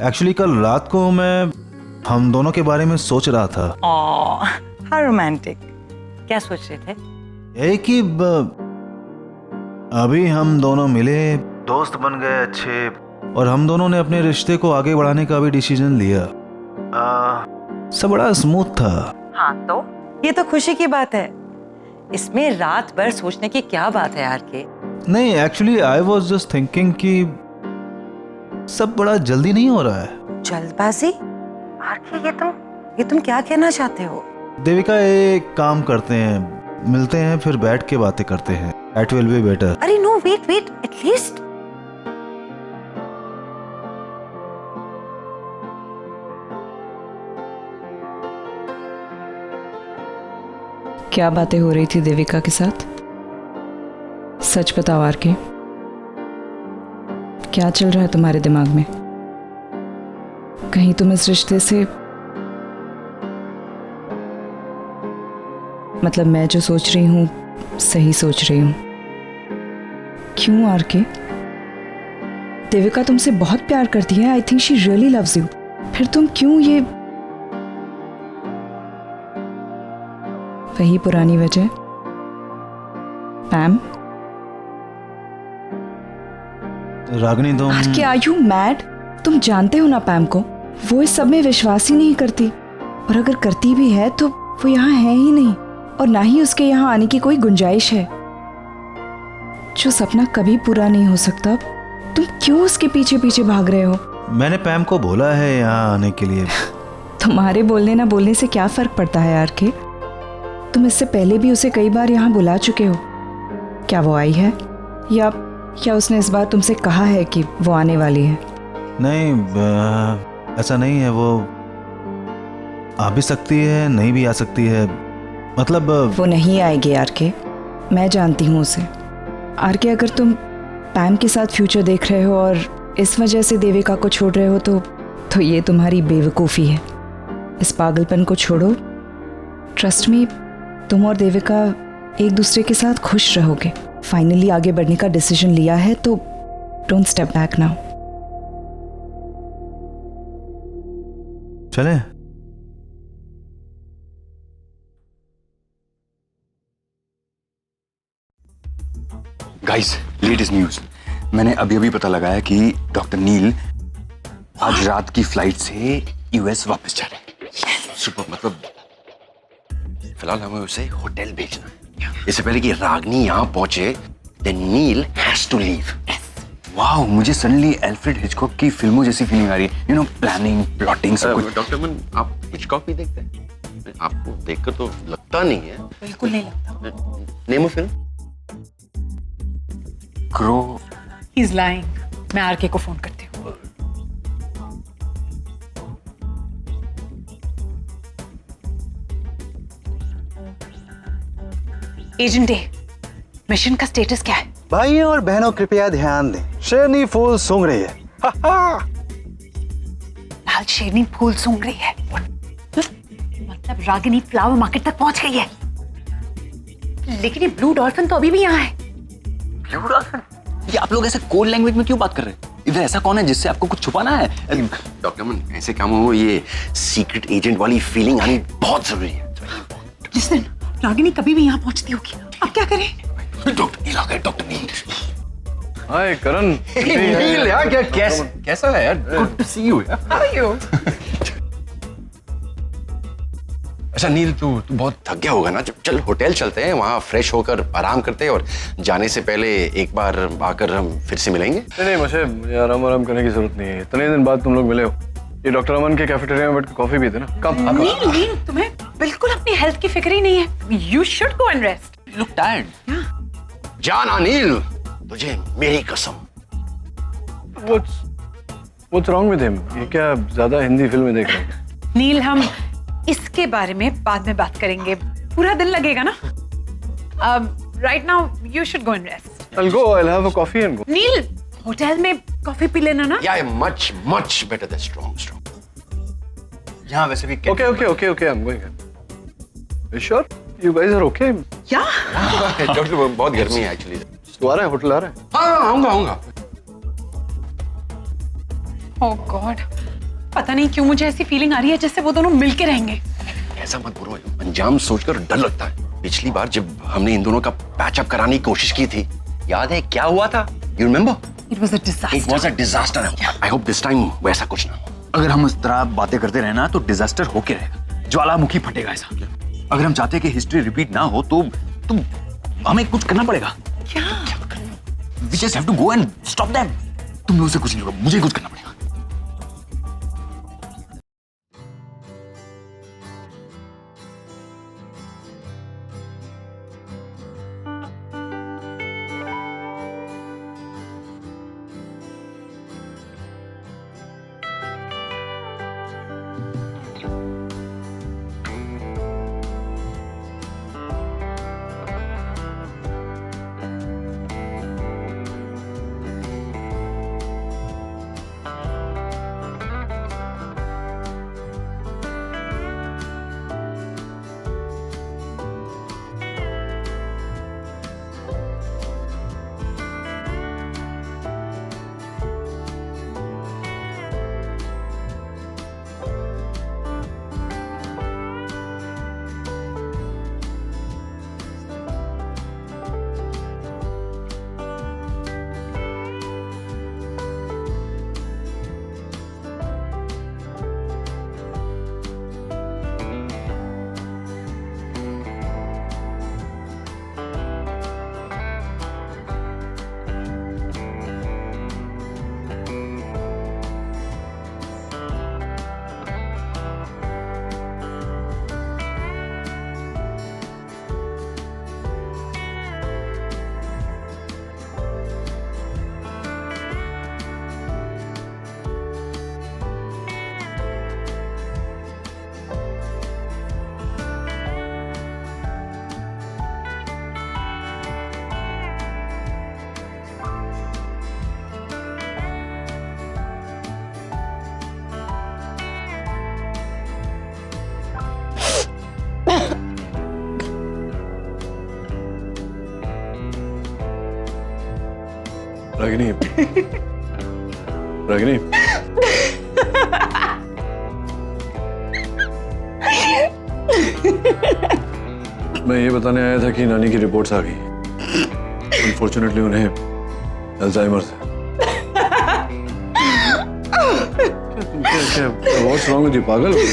एक्चुअली कल रात को मैं हम दोनों के बारे में सोच रहा था। How romantic. क्या सोच रहे थे? यही कि अभी हम दोनों मिले, दोस्त बन गए अच्छे, और हम दोनों ने अपने रिश्ते को आगे बढ़ाने का भी डिसीजन लिया। सब बड़ा स्मूथ था। हाँ, तो ये तो खुशी की बात है, इसमें रात भर सोचने की क्या बात है यार के? नहीं, actually I was just thinking कि सब बड़ा जल्दी नहीं हो रहा है। जल्दबाजी? आरके, ये तुम क्या कहना चाहते हो? देविका, एक काम करते हैं, मिलते हैं फिर बैठ के बातें करते हैं। That will be better. अरे नो, वेट, एटलीस्ट क्या बातें हो रही थी देविका के साथ? सच बताओ आरके, क्या चल रहा है तुम्हारे दिमाग में? कहीं तुम इस रिश्ते से, मतलब मैं जो सोच रही हूँ सही सोच रही हूँ? क्यों आरके? देविका तुमसे बहुत प्यार करती है, I think she really loves you, फिर तुम क्यों ये? वही पुरानी वजह। पैम, रागिनी तुम आरके, आर यू मैड? तुम जानते हो ना पैम को, वो इस सब में विश्वास ही नहीं करती, और अगर करती भी है तो वो यहाँ है ही नहीं, और ना ही उसके यहाँ आने की कोई गुंजाइश है। जो सपना कभी पूरा नहीं हो सकता, तुम क्यों उसके पीछे पीछे भाग रहे हो? मैंने पैम को बोला है यहाँ आने के लिए। तुम्हारे बोलने ना बोलने से क्या फर्क पड़ता है आरके? तुम इससे पहले भी उसे कई बार यहाँ बुला चुके हो। क्या वो आई है, या उसने इस बार तुमसे कहा है कि वो आने वाली है? नहीं, ऐसा नहीं है। वो आ भी सकती है, नहीं भी आ सकती है, मतलब वो नहीं आएगी आरके, मैं जानती हूँ उसे। आरके, अगर तुम पैम के साथ फ्यूचर देख रहे हो और इस वजह से देविका को छोड़ रहे हो तो ये तुम्हारी बेवकूफ़ी है। इस पागलपन को छोड़ो। ट्रस्ट मी, तुम और देविका एक दूसरे के साथ खुश रहोगे। फाइनली आगे बढ़ने का डिसीजन लिया है तो डोंट स्टेप बैक नाउ। चले? Guys, latest news. मैंने अभी अभी पता लगाया कि डॉक्टर नील आज रात की फ्लाइट से यूएस वापस जा रहे हैं। सुपर, मतलब फिलहाल हमें उसे होटल भेजना है। इससे पहले कि रागिनी यहाँ पहुंचे, then nil has to leave. वाह, मुझे सडनली एल्फ्रेड हिचकॉक की फिल्मों जैसी फीलिंग आ रही है। यू नो, प्लानिंग, प्लॉटिंग, सब कुछ। डॉक्टर मन, आप हिचकॉक भी देखते हैं? आपको देखकर तो लगता नहीं है। बिल्कुल नहीं लगता। Name of film? Crow. He is lying. मैं आरके को फोन करती हूँ। एजेंट ए, मिशन का स्टेटस क्या है? भाइयों और बहनों कृपया ध्यान दें, शेरनी फूल सूंघ रही है। लाल शेरनी फूल सूंघ रही है, मतलब रागिनी फ्लावर मार्केट तक पहुंच गई है। लेकिन ये ब्लू डॉल्फिन तो अभी भी यहाँ है। Blue dolphin? ये आप लोग ऐसे कोड लैंग्वेज में क्यों बात कर रहे हैं? इधर ऐसा कौन है जिससे आपको कुछ छुपाना है? डॉक्टर मन, ऐसे काम हो, ये सीक्रेट एजेंट वाली फीलिंग आनी बहुत जरूरी है। जिस रागिनी कभी भी यहाँ पहुंचती होगी, अब क्या करें? डॉक्टर नील आ गए। डॉक्टर नील। हाय करण। नील यार, कैसा है यार? गुड टू सी यू यार। How are you? अच्छा नील, तू बहुत थक गया होगा ना? चल होटल चलते हैं, वहाँ फ्रेश होकर आराम करते हैं, और जाने से पहले एक बार आकर हम फिर से मिलेंगे। नहीं, मुझे आराम करने की जरूरत नहीं है। इतने दिन बाद तुम लोग मिले हो। ये डॉक्टर अमन के कैफेटेरिया में बैठ के कॉफी पीते ना। कब? नील, तुम्हें बिल्कुल अपनी हेल्थ की फिक्र ही नहीं है। You should go and rest. You look tired. जाना नील, तुझे मेरी कसम। What's wrong with him? ये क्या ज्यादा हिंदी फिल्में देख रहे हैं? नील, हम इसके बारे में बाद में बात करेंगे। पूरा दिन लगेगा ना। Right now you should go and rest. I'll go. I'll have a coffee and go. Neel, hotel में कॉफी पी लेना ना। Yeah, much better than strong. यहाँ वैसे भी Okay. I'm going. You sure? You guys are okay? Yeah. Doctor, बहुत गर्मी है एक्चुअली। तू आ रहा है? होटल आ रहा है? हाँ, आऊंगा। ओह गॉड, पता नहीं क्यों मुझे ऐसी फीलिंग आ रही है जैसे वो दोनों मिलके रहेंगे। ऐसा मत बोलो, अंजाम सोचकर डर लगता है। पिछली बार जब हमने इन दोनों का पैचअप कराने की कोशिश की थी, याद है क्या हुआ था? You remember? It was a disaster. It was a disaster. I hope this time वैसा कुछ ना हो। अगर हम इस तरह बातें करते रहे ना तो डिजास्टर होके रहेगा, ज्वालामुखी फटेगा ऐसा। अगर हम चाहते हैं कि हिस्ट्री रिपीट ना हो तो हमें कुछ करना पड़ेगा। क्या? We just have to go and stop them. तुम लोगों से कुछ नहीं होगा, मुझे कुछ करना पड़ेगा। रागिनी, रागिनी, मैं ये बताने आया था कि नानी की रिपोर्ट्स आ गई। अनफॉर्चुनेटली उन्हें अल्जाइमर्स है। क्या व्हाट्स रॉन्ग विद यू, पागल हो गई?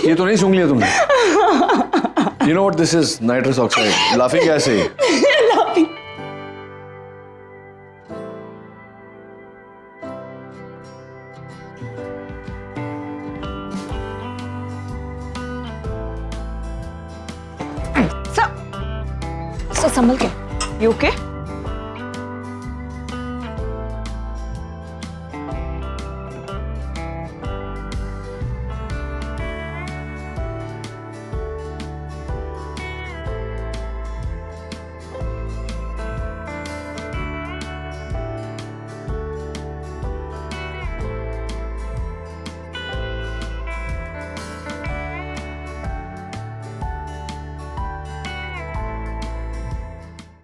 ये तो नहीं सूंघ लिया तुमने? You know what this is? Nitrous oxide. Laughing कैसे? संभल के। You okay?